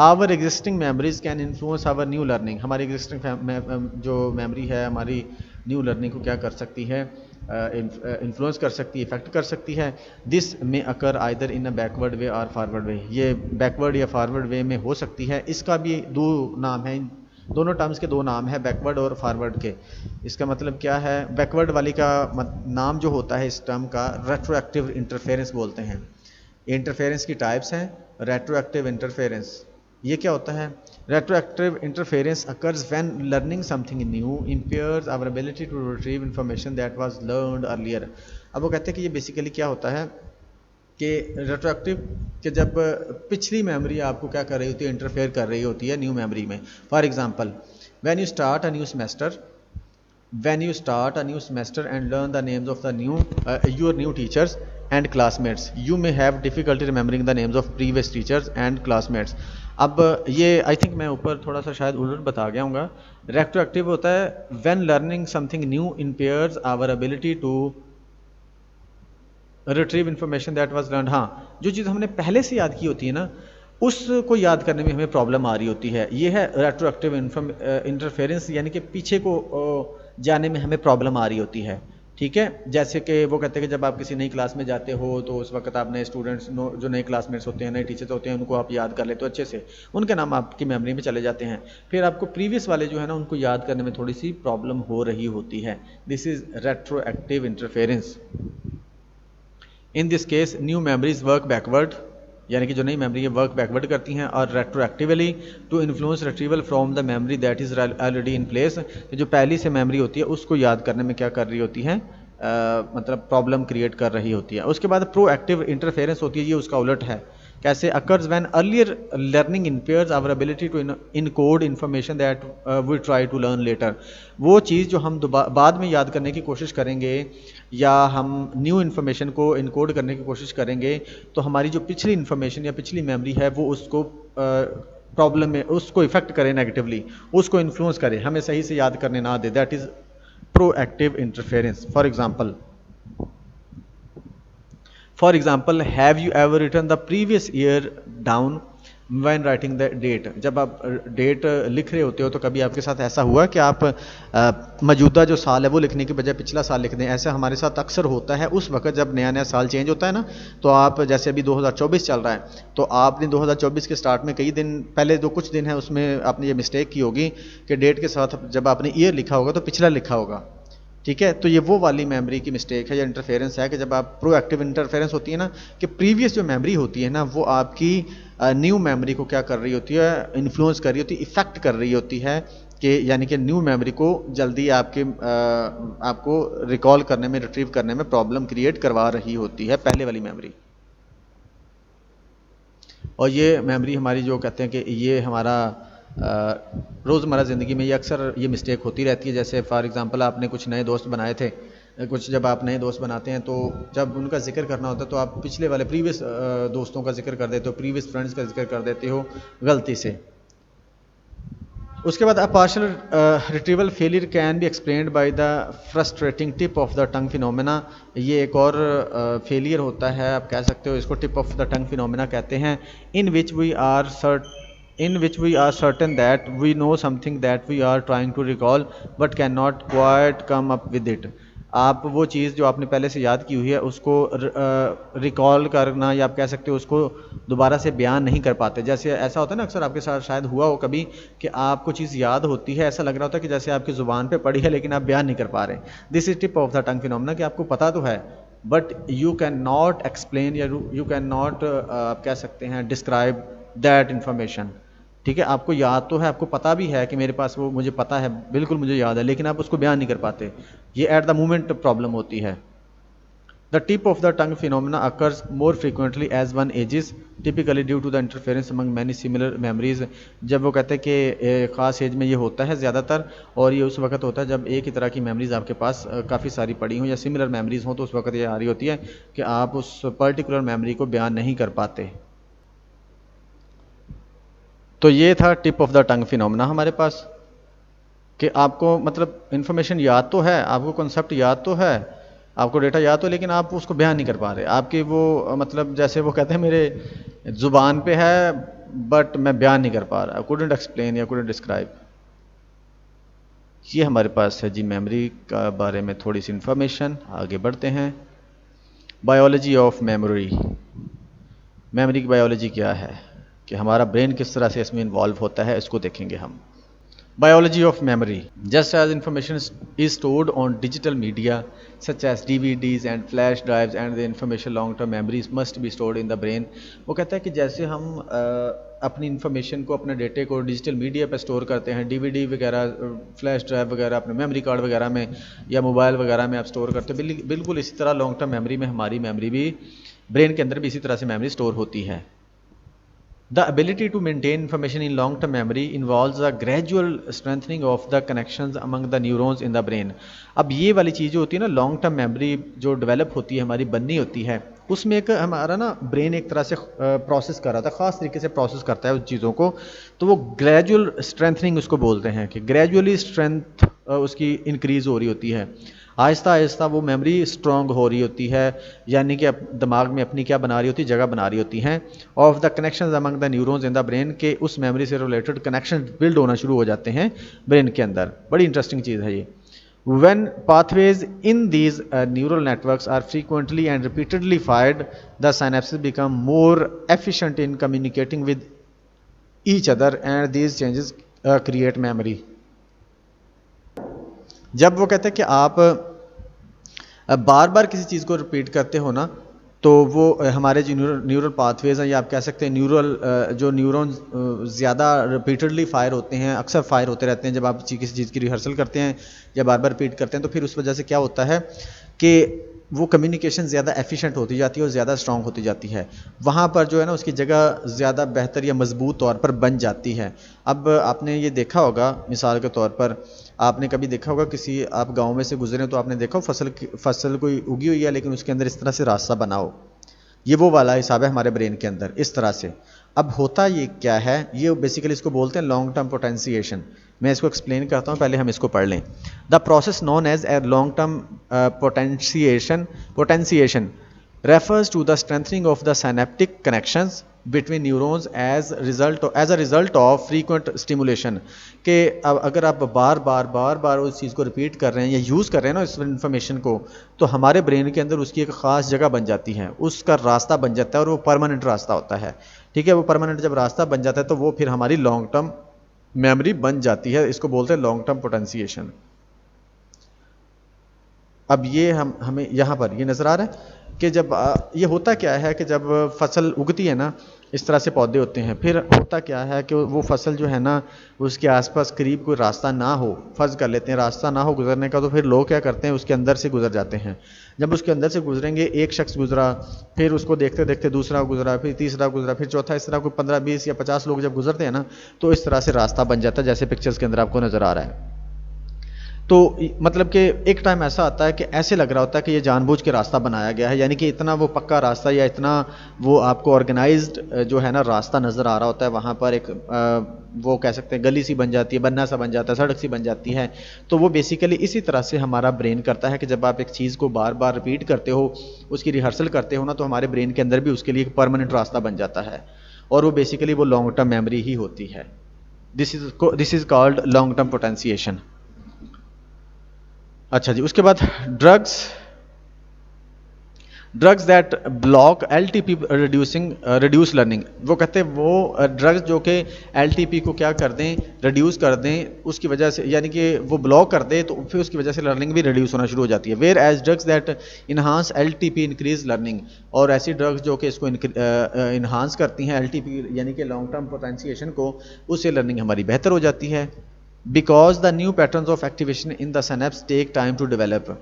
our existing memories can influence our new learning. हमारी एग्जिस्टिंग जो मेमोरी है हमारी न्यू लर्निंग को क्या कर सकती है, इन्फ्लुएंस कर सकती है, इफेक्ट कर सकती है। दिस में अकर आइदर इन अ बैकवर्ड वे और फॉरवर्ड वे, ये बैकवर्ड या फॉरवर्ड वे में हो सकती है। इसका भी दो नाम है, दोनों टर्म्स के दो नाम है, बैकवर्ड और फॉरवर्ड के। इसका मतलब क्या है, बैकवर्ड वाली का नाम जो होता है इस टर्म का रेट्रोएक्टिव इंटरफेरेंस बोलते हैं। इंटरफेरेंस की टाइप्स हैं, रेट्रोएक्टिव इंटरफेरेंस ये क्या होता है। Retroactive interference occurs when learning something new impairs our ability to retrieve information that was learned earlier. अब वो कहते हैं कि ये बेसिकली क्या होता है कि रेट्रोएक्टिव कि जब पिछली मेमोरी आपको क्या कर रही होती है, इंटरफेयर कर रही होती है न्यू मेमोरी में। For example, when you start a new semester, when you start a new semester and learn the names of the your new teachers and classmates, you may have difficulty remembering the names of previous teachers and classmates। अब ये I think मैं ऊपर थोड़ा सा शायद उलट बता गया हूँ। रेट्रोएक्टिव होता है when learning something new impairs our ability to retrieve information that was learned। हाँ, जो चीज़ हमने पहले से याद की होती है ना, उसको याद करने में हमें प्रॉब्लम आ रही होती है। ये है रेट्रोएक्टिव इंटरफेरेंस, यानी कि पीछे को जाने में हमें प्रॉब्लम आ रही होती है। ठीक है, जैसे कि वो कहते हैं कि जब आप किसी नई क्लास में जाते हो तो उस वक्त आप नए स्टूडेंट्स जो नए क्लासमेट्स होते हैं, नए टीचर्स होते हैं, उनको आप याद कर लेते हो अच्छे से, उनके नाम आपकी मेमोरी में चले जाते हैं। फिर आपको प्रीवियस वाले जो है ना उनको याद करने में थोड़ी सी प्रॉब्लम हो रही होती है। This is retroactive interference. In this case new memories work backward, यानी कि जो नई मेमोरी है वर्क बैकवर्ड करती हैं, और retroactively to influence retrieval from the memory that is already in place. जो पहली से मेमोरी होती है उसको याद करने में क्या कर रही होती है, मतलब प्रॉब्लम क्रिएट कर रही होती है। उसके बाद प्रोएक्टिव इंटरफेरेंस होती है, ये उसका उलट है। कैसे, occurs when earlier learning impairs our ability to encode information that we try to learn later. वो चीज़ जो हम बाद में याद करने की कोशिश करेंगे या हम न्यू इन्फॉर्मेशन को इनकोड करने की कोशिश करेंगे, तो हमारी जो पिछली इन्फॉर्मेशन या पिछली मेमोरी है वो उसको प्रॉब्लम में उसको इफेक्ट करे, नेगेटिवली उसको इन्फ्लुएंस करे, हमें सही से याद करने ना दे। That is proactive interference. For example, have you ever written the previous year down when writing the date? जब आप डेट लिख रहे होते हो तो कभी आपके साथ ऐसा हुआ कि आप मौजूदा जो साल है वो लिखने की बजाय पिछला साल लिख दें? ऐसा हमारे साथ अक्सर होता है उस वक्त जब नया नया साल चेंज होता है ना। तो आप जैसे अभी 2024 चल रहा है, तो आपने 2024 के स्टार्ट में कई दिन पहले जो कुछ दिन है उसमें आपने ये मिस्टेक की होगी कि डेट के साथ जब आपने ईयर लिखा होगा तो पिछला लिखा होगा। ठीक है, तो ये वो वाली मेमोरी की मिस्टेक है या इंटरफेरेंस है कि जब आप प्रोएक्टिव इंटरफेरेंस होती है ना, कि प्रीवियस जो मेमोरी होती है ना वो आपकी न्यू मेमोरी को क्या कर रही होती है, इन्फ्लुएंस कर रही होती है, इफेक्ट कर रही होती है, कि यानी कि न्यू मेमोरी को जल्दी आपको रिकॉल करने में, रिट्रीव करने में प्रॉब्लम क्रिएट करवा रही होती है पहले वाली मेमोरी। और ये मेमोरी हमारी जो कहते हैं कि ये हमारा रोज़मर्रा ज़िंदगी में ये अक्सर ये मिस्टेक होती रहती है। जैसे फॉर एग्जांपल आपने कुछ नए दोस्त बनाए थे, जब आप नए दोस्त बनाते हैं तो जब उनका जिक्र करना होता है तो आप पिछले वाले प्रीवियस दोस्तों का जिक्र कर देते हो, प्रीवियस फ्रेंड्स का जिक्र कर देते हो गलती से। उसके बाद a partial retrieval failure can be explained by the frustrating tip of the tongue phenomena. ये एक और फेलियर होता है, आप कह सकते हो इसको tip of the tongue phenomena कहते हैं। In which we are certain that we know something that we are trying to recall but cannot quite come up with it। आप वो चीज़ जो आपने पहले से याद की हुई है उसको रिकॉल करना, या आप कह सकते हो उसको दोबारा से बयान नहीं कर पाते। जैसे ऐसा होता है ना, अक्सर आपके साथ शायद हुआ हो कभी कि आपको चीज़ याद होती है, ऐसा लग रहा होता है कि जैसे आपकी ज़ुबान पे पड़ी है लेकिन आप बयान नहीं कर पा रहे। This is tip of the tongue phenomena, कि आपको पता तो है but you can not explain या यू कैन नॉट आप कह सकते हैं डिस्क्राइब दैट इन्फॉर्मेशन। ठीक है, आपको याद तो है, आपको पता भी है कि मेरे पास वो मुझे पता है, बिल्कुल मुझे याद है, लेकिन आप उसको बयान नहीं कर पाते। ये एट द मोमेंट प्रॉब्लम होती है। The tip of the tongue phenomena occurs more frequently as one ages, typically due to the interference among many similar memories. जब वो कहते हैं कि ख़ास एज में ये होता है ज़्यादातर, और ये उस वक्त होता है जब एक ही तरह की मेमोरीज आपके पास काफ़ी सारी पड़ी हों या सिमिलर मेमोरीज हों, तो उस वक्त ये आ रही होती है कि आप उस पर्टिकुलर मेमोरी को बयान नहीं कर पाते। तो ये था tip of the tongue phenomena हमारे पास, कि आपको मतलब इन्फॉर्मेशन याद तो है, आपको कॉन्सेप्ट याद तो है, आपको डेटा याद तो, लेकिन आप उसको बयान नहीं कर पा रहे। आपकी वो मतलब जैसे वो कहते हैं मेरे ज़ुबान पे है बट मैं बयान नहीं कर पा रहा, कुडंट एक्सप्लेन या कुडंट डिस्क्राइब। ये हमारे पास है जी मेमोरी का बारे में थोड़ी सी इन्फॉर्मेशन। आगे बढ़ते हैं। Biology of memory. मेमोरी की बायोलॉजी क्या है, कि हमारा ब्रेन किस तरह से इसमें इन्वॉल्व होता है, इसको देखेंगे हम। Biology of memory. Just as information is stored on digital media such as DVDs and flash drives, and the information long-term memories must be stored in the brain. वो कहता है कि जैसे हम अपनी इन्फॉर्मेशन को, अपने डेटे को डिजिटल मीडिया पे स्टोर करते हैं, DVD वगैरह, फ्लैश ड्राइव वगैरह, अपने मेमोरी कार्ड वगैरह में या मोबाइल वगैरह में आप स्टोर करते हैं, बिल्कुल इसी तरह लॉन्ग टर्म मेमोरी में हमारी मेमोरी भी, ब्रेन के अंदर भी इसी तरह से मेमोरी स्टोर होती है। The ability to maintain information in long-term memory involves a gradual strengthening of the connections among the neurons in the brain. अब ये वाली चीज़ जो होती है ना, लॉन्ग टर्म मेमोरी जो डेवलप होती है, हमारी बननी होती है, उसमें एक हमारा ना ब्रेन एक तरह से प्रोसेस कर रहा था, ख़ास तरीके से प्रोसेस करता है उस चीज़ों को, तो वो ग्रेजुअल स्ट्रेंथनिंग उसको बोलते हैं, कि ग्रेजुअली स्ट्रेंथ उसकी इंक्रीज़ हो रही होती है, आहिस्ता आहिस्ता वो मेमोरी स्ट्रॉन्ग हो रही होती है, यानी कि दिमाग में अपनी क्या बना रही होती है, जगह बना रही होती हैं। Of the connections among the neurons in the brain, के उस मेमोरी से रिलेटेड कनेक्शन बिल्ड होना शुरू हो जाते हैं ब्रेन के अंदर। बड़ी इंटरेस्टिंग चीज़ है ये। When pathways in these neural networks are frequently and repeatedly fired, the synapses become more efficient in communicating with each other, and these changes create memory. जब वो कहते हैं कि आप बार बार किसी चीज़ को रिपीट करते हो ना, तो वो हमारे जो न्यूरल पाथवेज हैं, या आप कह सकते हैं न्यूरल जो न्यूरॉन्स ज़्यादा रिपीटेडली फायर होते हैं, अक्सर फायर होते रहते हैं। जब आप किसी चीज़ की रिहर्सल करते हैं या बार बार रिपीट करते हैं, तो फिर उस वजह से क्या होता है कि वो कम्युनिकेशन ज़्यादा एफिशिएंट होती जाती है और ज़्यादा स्ट्रॉन्ग होती जाती है। वहाँ पर जो है ना, उसकी जगह ज़्यादा बेहतर या मजबूत तौर पर बन जाती है। अब आपने ये देखा होगा, मिसाल के तौर पर आपने कभी देखा होगा, किसी आप गांव में से गुजरे तो आपने देखा हो फसल कोई उगी हुई है, लेकिन उसके अंदर इस तरह से रास्ता बना हो। ये वो वाला हिसाब है हमारे ब्रेन के अंदर, इस तरह से। अब होता ये क्या है, ये बेसिकली इसको बोलते हैं लॉन्ग टर्म पोटेंशिएशन। मैं इसको एक्सप्लेन करता हूँ, पहले हम इसको पढ़ लें। The process known as a long term potentiation refers to the strengthening of the synaptic connections between neurons as a result of frequent stimulation। कि अब अगर आप बार बार उस चीज़ को रिपीट कर रहे हैं या यूज़ कर रहे हैं ना इस इन्फॉर्मेशन को, तो हमारे ब्रेन के अंदर उसकी एक ख़ास जगह बन जाती है, उसका रास्ता बन जाता है, और वो परमानेंट रास्ता होता है। ठीक है, वो परमानेंट जब रास्ता बन जाता है तो वो फिर हमारी लॉन्ग टर्म मेमोरी बन जाती है। इसको बोलते हैं लॉन्ग टर्म पोटेंशिएशन। अब ये हमें यहाँ पर ये नज़र आ रहा है कि जब ये होता क्या है कि जब फसल उगती है ना, इस तरह से पौधे होते हैं, फिर होता क्या है कि वो फसल जो है ना, उसके आसपास करीब कोई रास्ता ना हो, फर्ज कर लेते हैं रास्ता ना हो गुजरने का, तो फिर लोग क्या करते हैं, उसके अंदर से गुजर जाते हैं। जब उसके अंदर से गुजरेंगे, एक शख्स गुजरा, फिर उसको देखते देखते दूसरा गुजरा, फिर तीसरा गुजरा, फिर चौथा, इस तरह कोई 15, 20 या 50 लोग जब गुजरते हैं ना, तो इस तरह से रास्ता बन जाता है, जैसे पिक्चर्स के अंदर आपको नज़र आ रहा है। तो मतलब कि एक टाइम ऐसा आता है कि ऐसे लग रहा होता है कि ये जानबूझ के रास्ता बनाया गया है, यानी कि इतना वो पक्का रास्ता या इतना वो आपको ऑर्गेनाइज्ड जो है ना रास्ता नज़र आ रहा होता है। वहाँ पर एक वो कह सकते हैं गली सी बन जाती है, बन्ना सा बन जाता है, सड़क सी बन जाती है। तो वो बेसिकली इसी तरह से हमारा ब्रेन करता है कि जब आप एक चीज़ को बार बार रिपीट करते हो, उसकी रिहर्सल करते हो ना, तो हमारे ब्रेन के अंदर भी उसके लिए एक परमानेंट रास्ता बन जाता है, और वो बेसिकली वो लॉन्ग टर्म मेमोरी ही होती है। This is called long term potentiation. अच्छा जी, उसके बाद drugs that block LTP reduce learning. वो कहते हैं वो ड्रग्स जो कि LTP को क्या कर दें, रिड्यूस कर दें, उसकी वजह से, यानी कि वो ब्लॉक कर दे, तो फिर उसकी वजह से लर्निंग भी रिड्यूस होना शुरू हो जाती है। Whereas drugs that enhance LTP increase learning. और ऐसी ड्रग्स जो कि इसको इन्हांस करती हैं LTP यानी कि लॉन्ग टर्म पोटेंशिएशन को, उससे लर्निंग हमारी बेहतर हो जाती है। Because the new patterns of activation in the synapse take time to develop.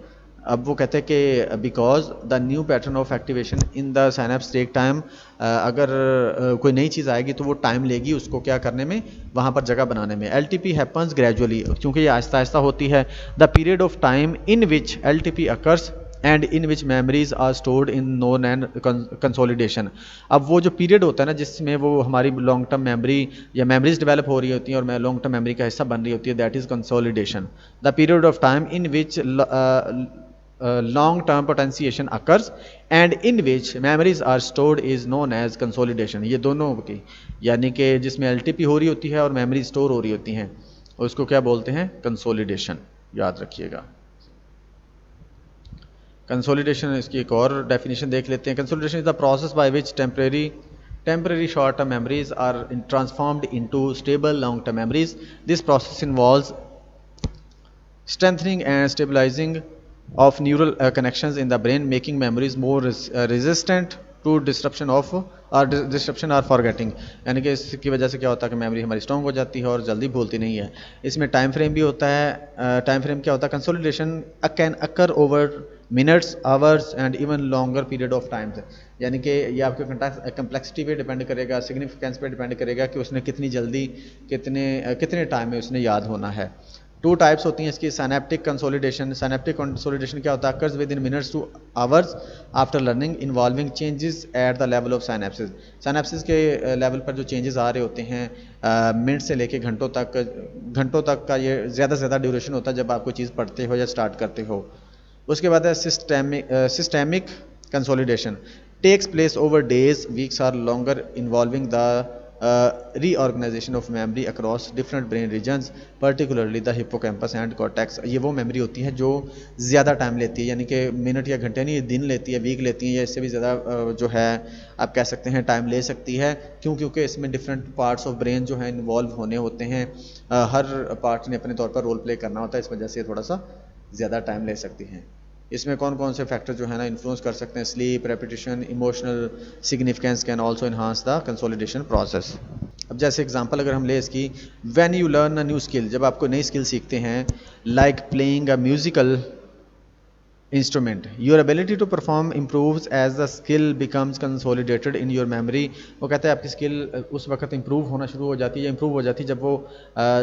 अब वो कहते हैं कि because the new pattern of activation in the synapse take time, अगर कोई नई चीज़ आएगी तो वो टाइम लेगी उसको क्या करने में, वहाँ पर जगह बनाने में। LTP हैपन्स ग्रेजुअली, क्योंकि ये आहिस्ता आहिस्ता होती है। The period of time in which LTP occurs and in which memories are stored in known and consolidation. अब वो जो पीरियड होता है ना जिसमें वो हमारी लॉन्ग टर्म मेमोरी या मेमोरीज डेवलप हो रही होती हैं और लॉन्ग टर्म मेमोरी का हिस्सा बन रही होती है, that is consolidation. The period of time in which long term potentiation occurs and in which memories are stored is known as consolidation. ये दोनों की यानी कि जिसमें एलटीपी हो रही होती है और मेमोरी स्टोर हो रही होती हैं उसको क्या बोलते हैं? कंसोलिडेशन। याद रखिएगा। कंसोलिडेशन, इसकी एक और डेफिनेशन देख लेते हैं। Consolidation is the process by which temporary short term memories are transformed into stable long term memories. This process involves strengthening and stabilizing of neural connections in the brain, making memories more resistant to disruption or forgetting। यानी कि इसकी वजह से क्या होता है कि memory हमारी स्ट्रॉन्ग हो जाती है और जल्दी भूलती नहीं है। इसमें टाइम फ्रेम भी होता है। टाइम फ्रेम क्या होता है? Consolidation can occur over minutes, hours and even longer period of time. यानी कि ये आपके कम्प्लेक्सिटी पे डिपेंड करेगा, सिग्निफिकेंस पे डिपेंड करेगा कि उसने कितनी जल्दी कितने टाइम में उसने याद होना है। टू टाइप्स होती हैं इसकी। Synaptic consolidation. साइनेप्टिक कंसोलिडेशन क्या होता है? Occurs within minutes to hours after learning, involving changes at the level of synapses. Synapses के लेवल पर जो चेंजेस आ रहे होते हैं मिनट से लेके घंटों तक का ये ज़्यादा से ज़्यादा ड्यूरेशन होता है जब आप कोई चीज़ पढ़ते हो या स्टार्ट करते हो। उसके बाद है systemic consolidation. Takes place over days, weeks or longer, involving the reorganisation of memory across different brain regions, particularly the hippocampus and cortex. ये वो मेमोरी होती है जो ज़्यादा टाइम लेती है, यानी कि मिनट या घंटे नहीं, दिन लेती है, वीक लेती है, या इससे भी ज़्यादा जो है आप कह सकते हैं टाइम ले सकती है। क्योंकि इसमें डिफरेंट पार्ट्स ऑफ ब्रेन जो है इन्वॉल्व होने होते हैं, हर पार्ट ने अपने तौर पर रोल प्ले करना होता है, इस वजह से थोड़ा सा ज़्यादा टाइम ले सकती हैं। इसमें कौन कौन से फैक्टर जो है ना इन्फ्लुएंस कर सकते हैं? Sleep, repetition, emotional significance can also enhance the consolidation process. अब जैसे एग्जांपल अगर हम ले इसकी, when you learn a new skill, जब आपको नई स्किल सीखते हैं, like playing a musical instrument, your ability to perform improves as the skill becomes consolidated in your memory. वो कहते हैं आपकी स्किल उस वक्त इंप्रूव होना शुरू हो जाती है या इंप्रूव हो जाती है जब वो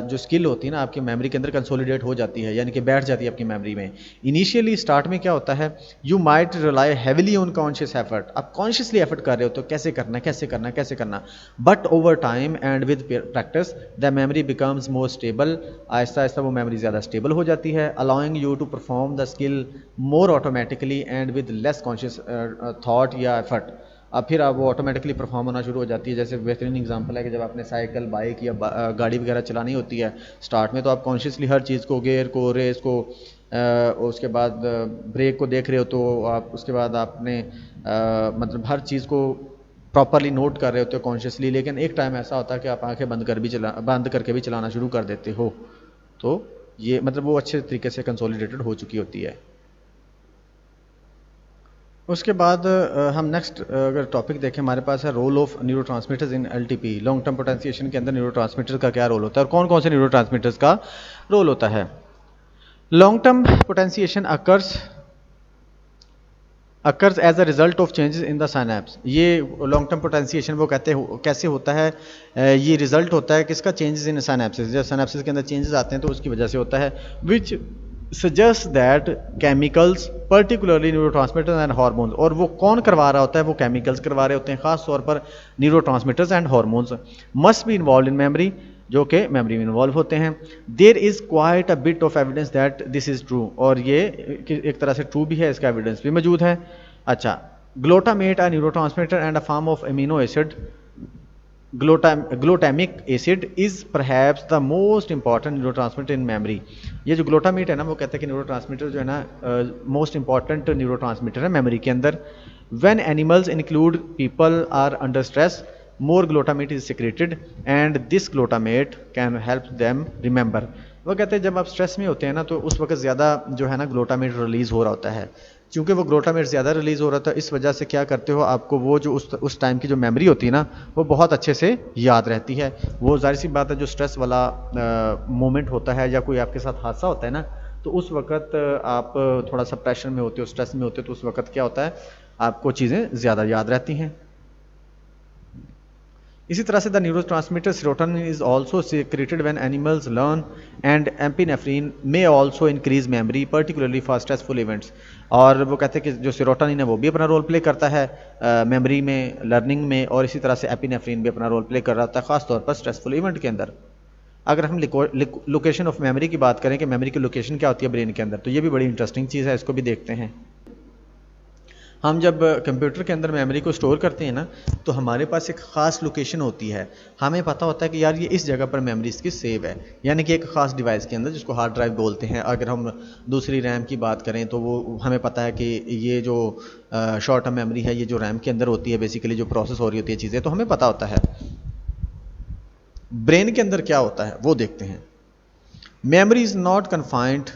जो स्किल होती है ना आपकी मेमोरी के अंदर कंसोलिडेट हो जाती है, यानी कि बैठ जाती है आपकी मेमोरी में। इनिशियली स्टार्ट में क्या होता है, you might rely heavily on conscious effort, आप कॉन्शियसली एफर्ट कर रहे हो तो कैसे करना, but over time and with practice the memory becomes more stable. आहिस्ता आहिस्ता वो मेमोरी ज़्यादा स्टेबल हो जाती है, allowing you to perform the skill more automatically and with less conscious thought या एफर्ट। अब फिर आप वो ऑटोमेटिकली परफॉर्म होना शुरू हो जाती है। जैसे बेहतरीन एग्जांपल है कि जब आपने साइकिल, बाइक या गाड़ी वगैरह चलानी होती है स्टार्ट में, तो आप कॉन्शियसली हर चीज़ को, गियर को, रेस को, उसके बाद ब्रेक को देख रहे हो, तो आप उसके बाद आपने मतलब हर चीज़ को प्रॉपरली नोट कर रहे होते हो कॉन्शियसली। लेकिन एक टाइम ऐसा होता है कि आप आंखें बंद करके भी चलाना शुरू कर देते हो, तो ये मतलब वो अच्छे तरीके से कंसोलिडेटेड हो चुकी होती है। उसके बाद हम नेक्स्ट अगर टॉपिक देखें, हमारे पास है role of neurotransmitters in LTP. Long term potentiation के अंदर न्यूरोट्रांसमीटर्स का क्या रोल होता है और कौन कौन से न्यूरोट्रांसमीटर्स का रोल होता है? Long term potentiation occurs as a result of changes in the synapse. ये लॉन्ग टर्म पोटेंशिएशन वो कहते हैं कैसे होता है, ये रिजल्ट होता है किसका? Changes in synapses. जब साइनेप्सिस के अंदर चेंजेस आते हैं तो उसकी वजह से होता है, विच suggest that chemicals particularly neurotransmitters and hormones. और वो कौन करवा रहा होता है? वो केमिकल्स करवा रहे होते हैं, खास तौर पर neurotransmitters and hormones must be involved in memory, जो कि मेमोरी में इन्वॉल्व होते हैं। There is quite a bit of evidence that this is true, और ये एक तरह से ट्रू भी है, इसका एविडेंस भी मौजूद है। अच्छा, glutamate a neurotransmitter and a form of amino acid, glutamic acid is perhaps the most important neurotransmitter in memory. ये जो ग्लूटामेट है ना, वो कहते हैं कि न्यूरोट्रांसमीटर जो है ना मोस्ट इंपॉर्टेंट न्यूरोट्रांसमीटर है मेमोरी के अंदर। When animals include people are under stress, more glutamate is secreted and this glutamate can help them remember. वो कहते हैं जब आप स्ट्रेस में होते हैं ना, तो उस वक्त ज़्यादा जो है ना ग्लूटामेट रिलीज़ हो रहा होता है। क्योंकि वो ग्लूटामेट ज़्यादा रिलीज़ हो रहा था, इस वजह से क्या करते हो, आपको वो जो उस टाइम की जो मेमोरी होती है ना, वो बहुत अच्छे से याद रहती है। वो जाहिर सी बात है, जो स्ट्रेस वाला मोमेंट होता है या कोई आपके साथ हादसा होता है ना, तो उस वक्त आप थोड़ा सा प्रेशर में होते हो, स्ट्रेस में होते हो, तो उस वक्त क्या होता है, आपको चीज़ें ज़्यादा याद रहती हैं। इसी तरह से the neurotransmitter serotonin is also secreted when animals learn and epinephrine may also increase memory particularly for stressful events. और वो कहते हैं कि जो सेरोटोनिन है वो भी अपना रोल प्ले करता है मेमोरी में, लर्निंग में, और इसी तरह से एपिनेफ्रिन भी अपना रोल प्ले कर रहा होता है, खासतौर पर स्ट्रेसफुल इवेंट के अंदर। अगर हम लोकेशन ऑफ मेमोरी की बात करें कि मेमोरी की लोकेशन क्या होती है ब्रेन के अंदर, तो ये भी बड़ी इंटरेस्टिंग चीज़ है, इसको भी देखते हैं। हम जब कंप्यूटर के अंदर मेमोरी को स्टोर करते हैं ना, तो हमारे पास एक ख़ास लोकेशन होती है, हमें पता होता है कि यार ये इस जगह पर मेमोरी इसकी सेव है, यानी कि एक ख़ास डिवाइस के अंदर जिसको हार्ड ड्राइव बोलते हैं। अगर हम दूसरी रैम की बात करें तो वो हमें पता है कि ये जो शॉर्ट टर्म मेमोरी है, ये जो रैम के अंदर होती है, बेसिकली जो प्रोसेस हो रही होती है चीज़ें, तो हमें पता होता है। ब्रेन के अंदर क्या होता है वो देखते हैं। Memory is not confined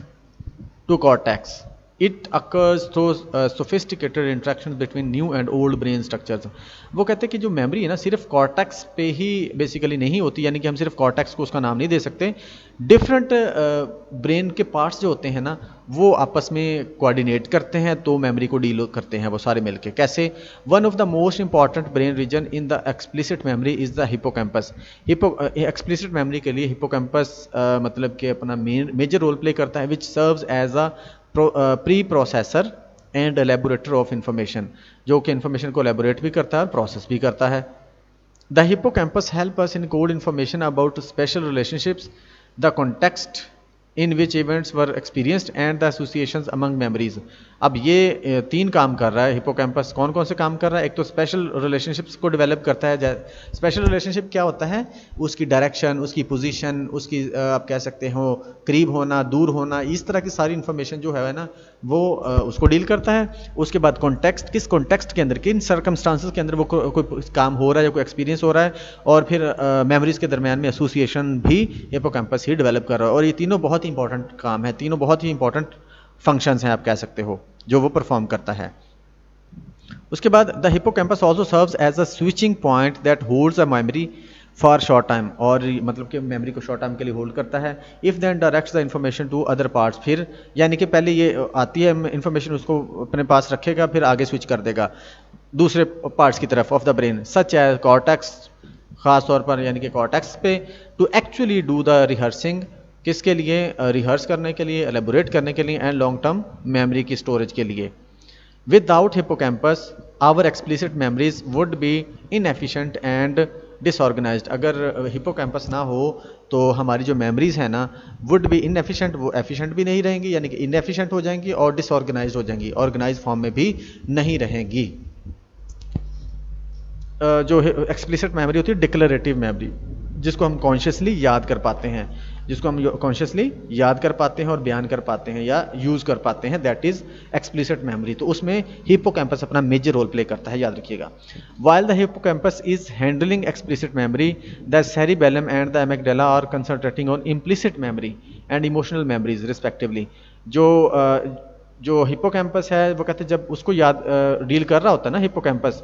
to cortex, it occurs through sophisticated interaction between new and old brain structures. वो कहते हैं कि जो मेमोरी है ना, सिर्फ कॉर्टेक्स पे ही बेसिकली नहीं होती, यानी कि हम सिर्फ कॉर्टेक्स को उसका नाम नहीं दे सकते। डिफरेंट ब्रेन के पार्ट्स जो होते हैं ना, वो आपस में कोऑर्डिनेट करते हैं, तो मेमोरी को डील करते हैं वो सारे मिलके। कैसे? One of the most important brain region in the explicit memory is the hippocampus. Explicit memory के लिए हिपोकैम्पस मतलब कि अपना मेजर रोल प्ले करता है, which serves as a preprocessor and elaborator of information, जो कि इंफॉर्मेशन को एलेबोरेट भी करता है और प्रोसेस भी करता है। The hippocampus help us in code information about special relationships, the context in which events were experienced and the associations among memories. अब ये तीन काम कर रहा है हिपोकैम्पस। कौन कौन से काम कर रहा है? एक तो स्पेशल रिलेशनशिप्स को डेवलप करता है। स्पेशल रिलेशनशिप क्या होता है? उसकी डायरेक्शन, उसकी पोजीशन, उसकी आप कह सकते हो करीब होना, दूर होना, इस तरह की सारी इन्फॉर्मेशन जो है ना, वो उसको डील करता है। उसके बाद कॉन्टेक्स्ट, किस कॉन्टेक्स्ट के अंदर, किन सर्कमस्टांसेस के अंदर वो कोई काम हो रहा है या कोई एक्सपीरियंस हो रहा है, और फिर मेमोरीज के दरमियान में एसोसिएशन भी हिपोकैम्पस ही डेवलप कर रहा है। और ये तीनों बहुत ही इंपॉर्टेंट काम है, तीनों बहुत ही इंपॉर्टेंट फंक्शंस हैं आप कह सकते हो, जो वो परफॉर्म करता है। उसके बाद the hippocampus also serves as a switching point that holds a memory for short time, और मतलब कि मेमोरी को शॉर्ट टाइम के लिए होल्ड करता है। If then directs the information to other parts, फिर यानी कि पहले ये आती है इन्फॉर्मेशन, उसको अपने पास रखेगा, फिर आगे स्विच कर देगा दूसरे पार्ट्स की तरफ of the brain, such as cortex, खास तौर पर यानी कि कॉर्टेक्स पे, to actually do the rehearsing, किसके लिए? रिहर्स करने के लिए, एलेबोरेट करने के लिए, एंड लॉन्ग टर्म मेमोरी की स्टोरेज के लिए। Without hippocampus our explicit memories would be inefficient and disorganised. अगर हिपोकैम्पस ना हो तो हमारी जो मेमोरीज है ना, वुड बी इनएफिशिएंट, वो एफिशिएंट भी नहीं रहेंगी, यानी कि इनएफिशिएंट हो जाएंगी, और डिसऑर्गेनाइज्ड हो जाएंगी, ऑर्गेनाइज फॉर्म में भी नहीं रहेंगी। जो एक्सप्लिसिट मेमोरी होती है डिक्लेरेटिव मेमोरी, जिसको हम कॉन्शियसली याद कर पाते हैं, जिसको हम कॉन्शियसली याद कर पाते हैं और बयान कर पाते हैं या यूज़ कर पाते हैं, दैट इज़ एक्सप्लिसिट मेमोरी। तो उसमें हिपोकैम्पस अपना मेजर रोल प्ले करता है, याद रखिएगा। While the hippocampus is handling explicit memory, the cerebellum and the amygdala are concentrating on implicit memory and emotional memories respectively. जो हिपोकैम्पस है, वो कहते हैं जब उसको याद डील कर रहा होता है ना हिपोकैम्पस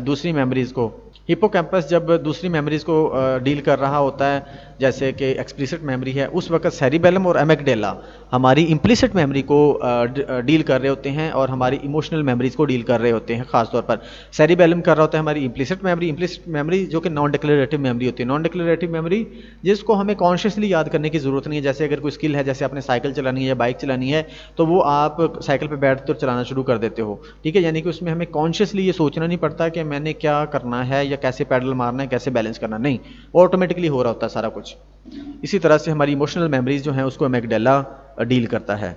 दूसरी मेमोरीज़ को, हिपोकैम्पस जब दूसरी मेमोरीज़ को डील कर रहा होता है, जैसे कि एक्सप्लिसिट मेमोरी है, उस वक्त सेरिबेलम और एमिगडाला हमारी इम्प्लिसिट मेमोरी को डील कर रहे होते हैं और हमारी इमोशनल मेमोरीज़ को डील कर रहे होते हैं। खासतौर पर सेरिबेलम कर रहा होता है हमारी इम्प्लिसिट मेमोरी जो कि नॉन डिक्लेरेटिव मेमोरी होती है। नॉन डिक्लेरेटिव मेमोरी जिसको हमें कॉन्शियसली याद करने की ज़रूरत नहीं है। जैसे अगर कोई स्किल है, जैसे आपने साइकिल चलानी है या बाइक चलानी है, तो वो आप साइकिल पर बैठते और चलाना शुरू कर देते हो, ठीक है, यानी कि उसमें हमें कॉन्शियसली ये सोचना नहीं पड़ता कि मैंने क्या करना है या कैसे पैडल मारना है, कैसे बैलेंस करना, नहीं, ऑटोमेटिकली हो रहा होता है सारा कुछ। इसी तरह से हमारी इमोशनल मेमोरीज जो हैं उसको एमिगडाला डील करता है।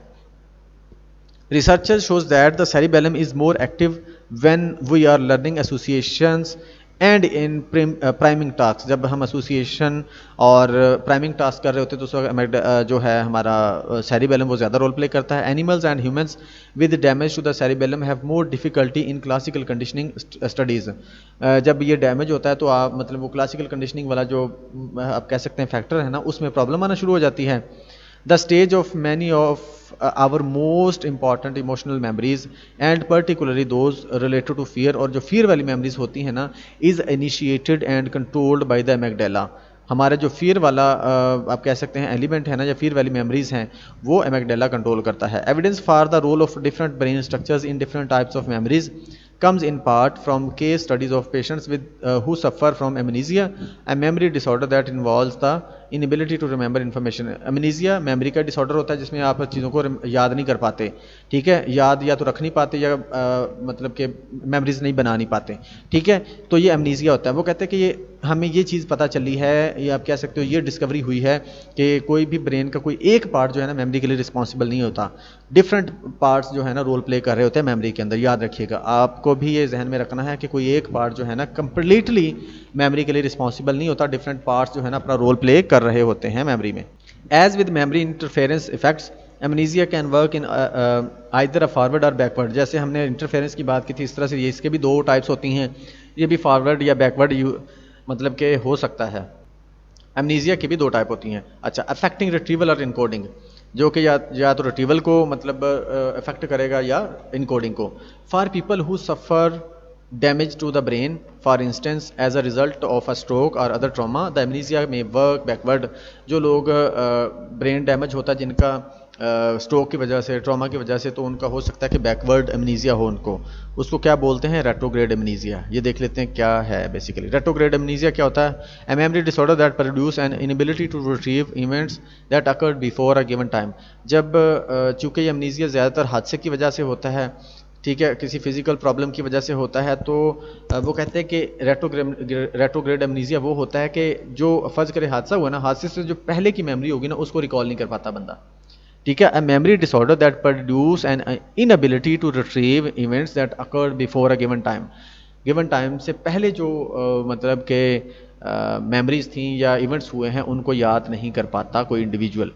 Researchers shows that the cerebellum is more active when we are learning associations and in priming task. जब हम एसोसिएशन और प्राइमिंग टास्क कर रहे होते हैं तो उसका जो है हमारा सेरिबेलम वो ज़्यादा रोल प्ले करता है। Animals and humans with damage to the cerebellum have more difficulty in classical conditioning studies. जब ये डैमेज होता है तो आप मतलब वो क्लासिकल कंडीशनिंग वाला जो आप कह सकते हैं फैक्टर है ना, उसमें प्रॉब्लम आना शुरू हो जाती है। The stage of many of our most important emotional memories and particularly those related to fear, और जो फियर वाली मेमोरीज होती हैं ना, is initiated and controlled by the amygdala. हमारा जो फियर वाला आप कह सकते हैं एलिमेंट है ना, या फियर वाली मेमोरीज हैं, वो एमिगडाला कंट्रोल करता है। Evidence for the role of different brain structures in different types of memories comes in part from case studies of patients with who suffer from amnesia, a memory disorder that involves the inability to remember information. amnesia memory का disorder होता है जिसमें आप चीज़ों को याद नहीं कर पाते, ठीक है, याद या तो रख नहीं पाते या मतलब कि मेमोरीज नहीं बना नहीं पाते, ठीक है, तो ये amnesia होता है। वो कहते हैं कि ये हमें ये चीज़ पता चली है, या आप कह सकते हो ये डिस्कवरी हुई है कि कोई भी ब्रेन का कोई एक पार्ट जो है ना मेमोरी के लिए रिस्पॉन्सिबल नहीं होता, डिफरेंट पार्ट्स जो है ना रोल प्ले कर रहे होते हैं मेमोरी के अंदर। याद रखिएगा, आपको भी ये जहन में रखना है कि कोई एक पार्ट जो है ना कंप्लीटली मेमोरी के लिए रिस्पॉन्सिबल नहीं होता, डिफरेंट पार्ट्स जो है ना अपना रोल प्ले कर रहे होते हैं मेमोरी में। As with memory interference effects, amnesia can work in either a forward or backward. जैसे हमने इंटरफेरेंस की बात की थी, इस तरह से ये इसके भी दो टाइप्स होती हैं, ये भी फॉरवर्ड या बैकवर्ड मतलब के हो सकता है। एमनीजिया की भी दो टाइप होती हैं। अच्छा, अफेक्टिंग रिट्रीवल और इनकोडिंग, जो कि या तो रिट्रीवल को मतलब अफेक्ट करेगा या इनकोडिंग को। For people who suffer damage to the brain, for instance as a result of a stroke or other trauma, the amnesia may work backward. जो लोग ब्रेन डैमेज होता है जिनका स्ट्रोक की वजह से, ट्रॉमा की वजह से, तो उनका हो सकता है कि बैकवर्ड एमनीजिया हो उनको। उसको क्या बोलते हैं? Retrograde amnesia. ये देख लेते हैं क्या है बेसिकली। रेट्रोग्रेड एमनीजिया क्या होता है? A memory disorder that produce an inability to retrieve events that occurred before a given time. जब चूँकि ये एमनीजिया ज़्यादातर हादसे की वजह से होता है, ठीक है, किसी फिजिकल प्रॉब्लम की वजह से होता है, तो वो कहते हैं कि रेट्रोग्रेड एमनीजिया वो होता है कि जो फर्ज करे हादसा हुआ ना, हादसे से जो पहले की मेमोरी होगी ना उसको रिकॉल नहीं कर पाता बंदा, ठीक है। A memory disorder that produce an inability to retrieve events that occurred before a given time से पहले जो मतलब के मेमोरीज थी या इवेंट्स हुए हैं उनको याद नहीं कर पाता कोई individual.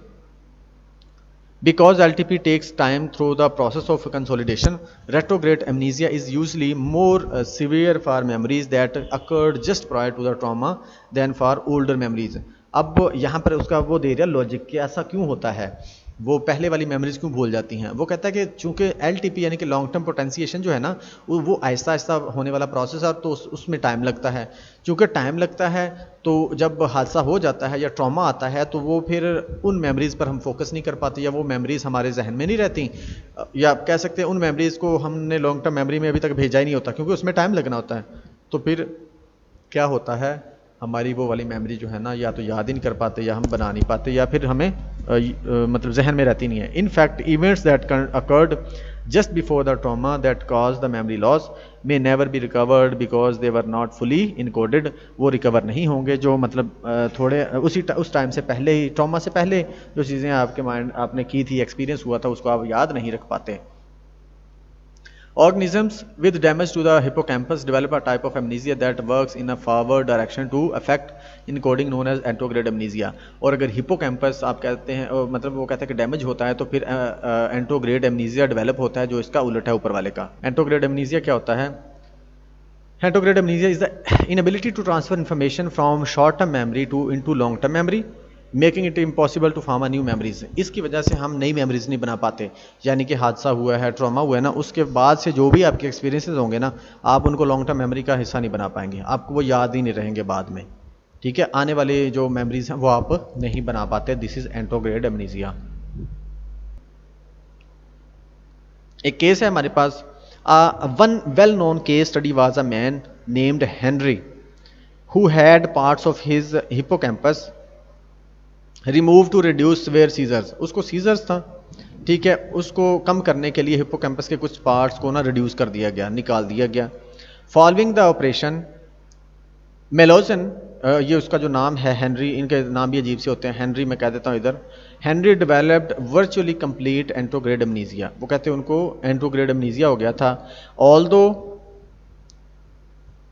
Because LTP takes time through the process of consolidation, retrograde amnesia is usually more severe for memories that occurred just prior to the trauma than for older memories. अब यहाँ पर उसका वो दे दिया लॉजिक कि ऐसा क्यों होता है, वो पहले वाली मेमोरीज क्यों भूल जाती हैं। वो कहता है कि चूंकि LTP यानी कि लॉन्ग टर्म पोटेंशिएशन जो है ना, वो आहिस्ता आहिस्ता होने वाला प्रोसेस है, तो उसमें टाइम लगता है। चूंकि टाइम लगता है तो जब हादसा हो जाता है या ट्रॉमा आता है तो वो फिर उन मेमोरीज़ पर हम फोकस नहीं कर पाते, या वो मेमोरीज़ हमारे जहन में नहीं रहती, या आप कह सकते हैं उन मेमोरीज़ को हमने लॉन्ग टर्म मेमोरी में अभी तक भेजा ही नहीं होता, क्योंकि उसमें टाइम लगना होता है। तो फिर क्या होता है, हमारी वो वाली मेमोरी जो है ना या तो याद ही नहीं कर पाते, या हम बना नहीं पाते, या फिर हमें मतलब जहन में रहती नहीं है। In fact events that occurred just before the trauma that caused the memory loss may never be recovered because they were not fully encoded। वो रिकवर नहीं होंगे जो मतलब थोड़े उस टाइम से पहले ही, ट्रॉमा से पहले जो चीज़ें आपके माइंड आपने की थी, एक्सपीरियंस हुआ था, उसको आप याद नहीं रख पाते। Organisms with damage to the hippocampus develop a type of amnesia that works in a forward direction to affect encoding known as anterograde amnesia। और अगर हिपोकैम्पस आप कहते हैं मतलब वो कहते हैं कि डैमेज होता है तो फिर एंटोग्रेड एमनीजिया डेवलप होता है जो इसका उलट है ऊपर वाले का। एंटोग्रेड एमनीजिया क्या होता है? Anterograde amnesia is the inability to transfer information from short term memory to into long term memory, making it impossible to form a new memories. इसकी वजह से हम नई मेमोरीज नहीं बना पाते, यानी कि हादसा हुआ है, ट्रॉमा हुआ है ना, उसके बाद से जो भी आपके एक्सपीरियंसेस होंगे ना, आप उनको लॉन्ग टर्म मेमोरी का हिस्सा नहीं बना पाएंगे, आपको वो याद ही नहीं रहेंगे बाद में, ठीक है। आने वाले जो मेमोरीज हैं वो आप नहीं बना पाते। This is anterograde amnesia. एक केस है हमारे पास। One well known case study was a man named Henry who had parts of his hippocampus remove to reduce where seizures. उसको सीजर्स था, ठीक है, उसको कम करने के लिए हिप्पोकैम्पस के कुछ पार्ट्स को ना रिड्यूस कर दिया गया, निकाल दिया गया। फॉलोइंग द ऑपरेशन मेलोजन, ये उसका जो नाम है हेनरी, इनके नाम भी अजीब से होते हैं, हेनरी मैं कह देता हूँ इधर। Henry developed virtually complete anterograde amnesia. वो कहते हैं उनको एंटोग्रेड एमनीजिया हो गया था।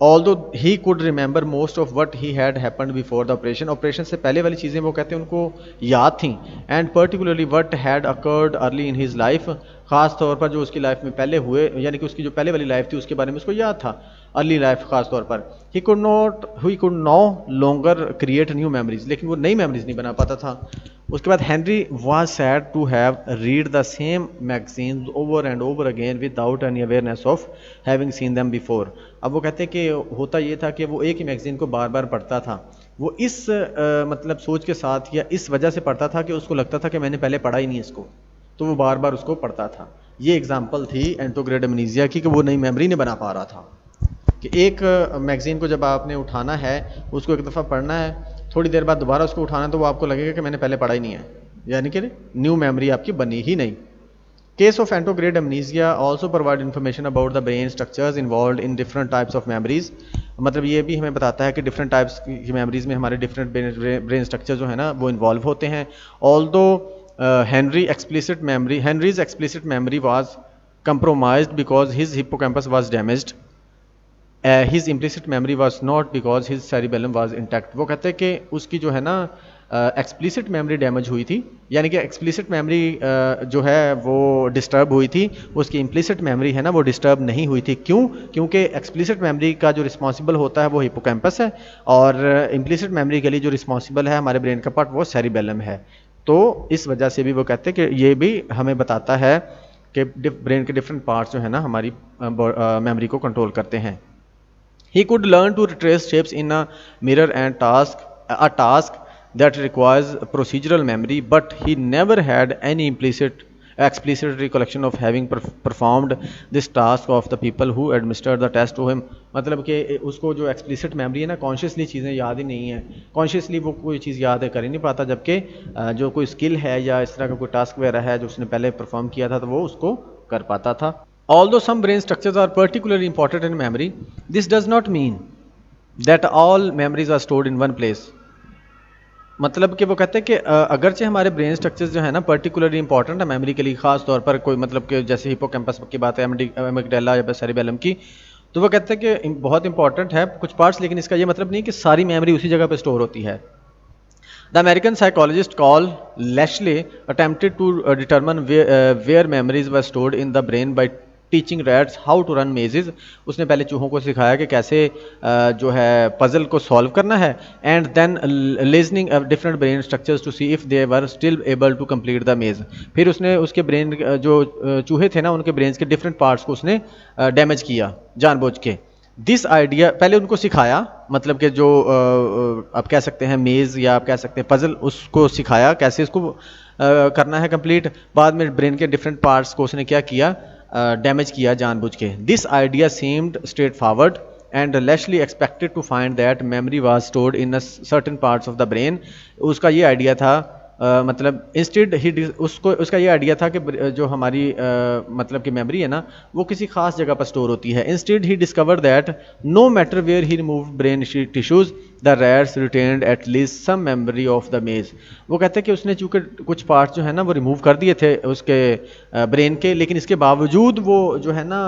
Although he could remember most of what he had happened before the operation, operation से पहले वाली चीज़ें वो कहते हैं उनको याद थी। And particularly what had occurred early in his life, ख़ास तौर पर जो उसकी लाइफ में पहले हुए, यानी कि उसकी जो पहले वाली लाइफ थी उसके बारे में उसको याद था, अर्ली लाइफ ख़ास तौर पर। he could no longer create new memories, लेकिन वो नई मेमोरीज नहीं बना पाता था। उसके बाद Henry was sad to have read the same magazines over and over again without any awareness of having seen them before। अब वो कहते हैं कि होता ये था कि वो एक ही मैगज़ीन को बार बार पढ़ता था, वो इस मतलब सोच के साथ या इस वजह से पढ़ता था कि उसको लगता था कि मैंने पहले पढ़ा ही नहीं इसको, तो वो बार बार उसको पढ़ता था। ये एग्जांपल थी एंटोग्रेड अमनीजिया की कि वो नई मेमोरी नहीं बना पा रहा था। कि एक मैगज़ीन को जब आपने उठाना है, उसको एक दफ़ा पढ़ना है, थोड़ी देर बाद दोबारा उसको उठाना है तो वो आपको लगेगा कि मैंने पहले पढ़ा ही नहीं है, यानी कि न्यू मेमोरी आपकी बनी ही नहीं। Case of anterograde amnesia also provide information about the brain structures involve in different types of memories. मतलब ये भी हमें बताता है कि डिफरेंट टाइप्स की मेमोरीज में हमारे डिफरेंट ब्रेन स्ट्रक्चर जो है ना वो इन्वॉल्व होते हैं। Although Henrys explicit memory was compromised because his hippocampus was damaged. His implicit memory was not because his cerebellum was intact. वो कहते हैं कि उसकी जो है ना एक्सप्लिसिट मेमोरी डैमेज हुई थी, यानी कि एक्सप्लिसिट मेमोरी जो है वो डिस्टर्ब हुई थी, उसकी इम्प्लिसिट मेमोरी है ना वो डिस्टर्ब नहीं हुई थी। क्यों? क्योंकि एक्सप्लिसिट मेमोरी का जो रिस्पॉन्सिबल होता है वो हिपोकैम्पस है, और इम्प्लिसिट मेमोरी के लिए जो रिस्पॉन्सिबल है हमारे ब्रेन का पार्ट वो सेरिबेलम है। तो इस वजह से भी वो कहते हैं कि ये भी हमें बताता है कि ब्रेन के डिफरेंट पार्ट्स जो है ना हमारी मेमोरी को कंट्रोल करते हैं। He could learn to retrace shapes in a mirror and a task that requires procedural memory, but he never had any explicit recollection of having performed this task of the people who administered the test to him. मतलब कि उसको जो explicit memory है ना, consciously चीज़ें याद ही नहीं है, कॉन्शियसली वो कोई चीज़ याद कर ही नहीं पाता, जबकि जो कोई स्किल है या इस तरह का कोई टास्क वगैरह है जो उसने पहले परफॉर्म किया था तो वो उसको कर पाता था। Although some brain structures are particularly important in memory, this does not mean that all memories are stored in one place. मतलब कि वो कहते हैं कि अगरचे हमारे ब्रेन स्ट्रक्चर्स जो है ना पर्टिकुलरली इंपॉर्टेंट है मेमोरी के लिए, खास तौर पर कोई मतलब कि जैसे हिपोकैम्पस की बात है, एमिगडाला या सेरिबेलम की, तो वो कहते हैं कि बहुत इंपॉर्टेंट है कुछ पार्ट्स, लेकिन इसका ये मतलब नहीं कि सारी मेमोरी उसी जगह पर स्टोर होती है। The American psychologist Carl Lashley attempted to determine where memories were stored in the brain by teaching rats how to run mazes. उसने पहले चूहों को सिखाया कि कैसे जो है पजल को सॉल्व करना है, and then listening different brain structures to see if they were still able to complete the maze. फिर उसने उसके ब्रेन जो चूहे थे ना उनके ब्रेन के डिफरेंट पार्ट्स को उसने डैमेज किया जानबूझ के। दिस आइडिया पहले उनको सिखाया, मतलब कि जो आप कह सकते हैं मेज़ या आप कह सकते हैं पजल, उसको सिखाया कैसे इसको करना है कंप्लीट। बाद में ब्रेन के डिफरेंट पार्ट्स को उसने क्या किया, डैमेज किया जानबूझ के। This idea seemed straight forward and Lashley expected to find that memory was stored in a certain parts of the brain। उसका ये आइडिया था मतलब इंस्टेड ही उसका ये आइडिया था कि जो हमारी मतलब कि मेमोरी है ना वो किसी खास जगह पर स्टोर होती है। Instead he discover that no matter where he removed brain tissues the rats retained at least some memory of the maze. वो कहते हैं कि उसने चूँकि कुछ पार्ट्स जो है ना वो रिमूव कर दिए थे उसके ब्रेन के, लेकिन इसके बावजूद वो जो है ना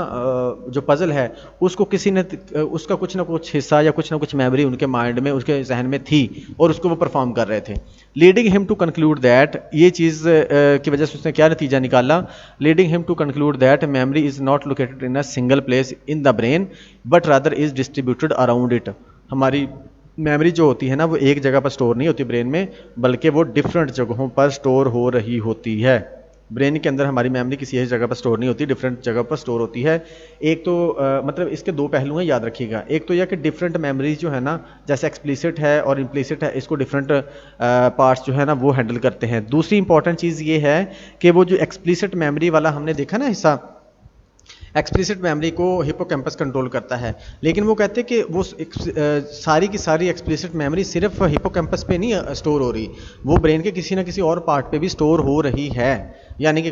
जो पजल है उसको किसी ने उसका कुछ ना कुछ हिस्सा या कुछ ना कुछ मेमोरी उनके माइंड में उसके जहन में थी और उसको वो परफॉर्म कर रहे थे। Leading him to conclude that, ये चीज़ की वजह से उसने क्या नतीजा निकाला, leading him to conclude that memory is not located in a single place in the brain but rather is distributed around it. हमारी मेमोरी जो होती है ना वो एक जगह पर स्टोर नहीं होती ब्रेन में, बल्कि वो डिफरेंट जगहों पर स्टोर हो रही होती है। ब्रेन के अंदर हमारी मेमोरी किसी एक जगह पर स्टोर नहीं होती, डिफरेंट जगह पर स्टोर होती है। एक तो मतलब इसके दो पहलू हैं, याद रखिएगा। एक तो यह कि डिफरेंट मेमोरीज जो है ना जैसे एक्सप्लिसिट है और इम्प्लिसिट है, इसको डिफरेंट पार्ट्स जो है ना वो हैंडल करते हैं। दूसरी इंपॉर्टेंट चीज़ ये है कि वो जो एक्सप्लिसिट मेमोरी वाला हमने देखा ना हिस्सा, एक्सप्लिसिट मेमोरी को हिपोकैम्पस कंट्रोल करता है, लेकिन वो कहते हैं कि वो सारी की सारी एक्सप्लिसिट मेमोरी सिर्फ हिपोकैम्पस पे नहीं स्टोर हो रही, वो ब्रेन के किसी ना किसी और पार्ट पे भी स्टोर हो रही है। यानी कि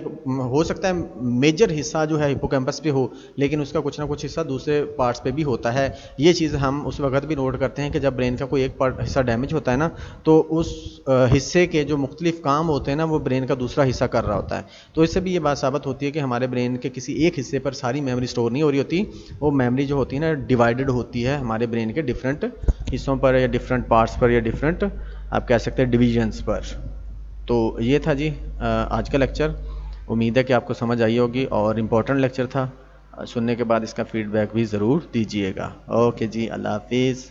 हो सकता है मेजर हिस्सा जो है हिपोकैम्पस पे हो, लेकिन उसका कुछ ना कुछ हिस्सा दूसरे पार्ट्स पे भी होता है। ये चीज़ हम उस वक्त भी नोट करते हैं कि जब ब्रेन का कोई एक पार्ट हिस्सा डैमेज होता है ना तो उस हिस्से के जो मुख्तलिफ काम होते हैं ना वो ब्रेन का दूसरा हिस्सा कर रहा होता है। तो इससे भी ये बात साबित होती है कि हमारे ब्रेन के किसी एक हिस्से पर सारी मेमोरी स्टोर नहीं हो रही होती, वो मेमोरी जो होती है ना डिवाइडेड होती है हमारे ब्रेन के डिफरेंट हिस्सों पर या डिफरेंट पार्ट्स पर या डिफरेंट आप कह सकते हैं डिविजन्स पर। तो ये था जी आज का लेक्चर। उम्मीद है कि आपको समझ आई होगी और इम्पोर्टेंट लेक्चर था। सुनने के बाद इसका फीडबैक भी ज़रूर दीजिएगा। ओके जी, अल्लाह हाफिज़।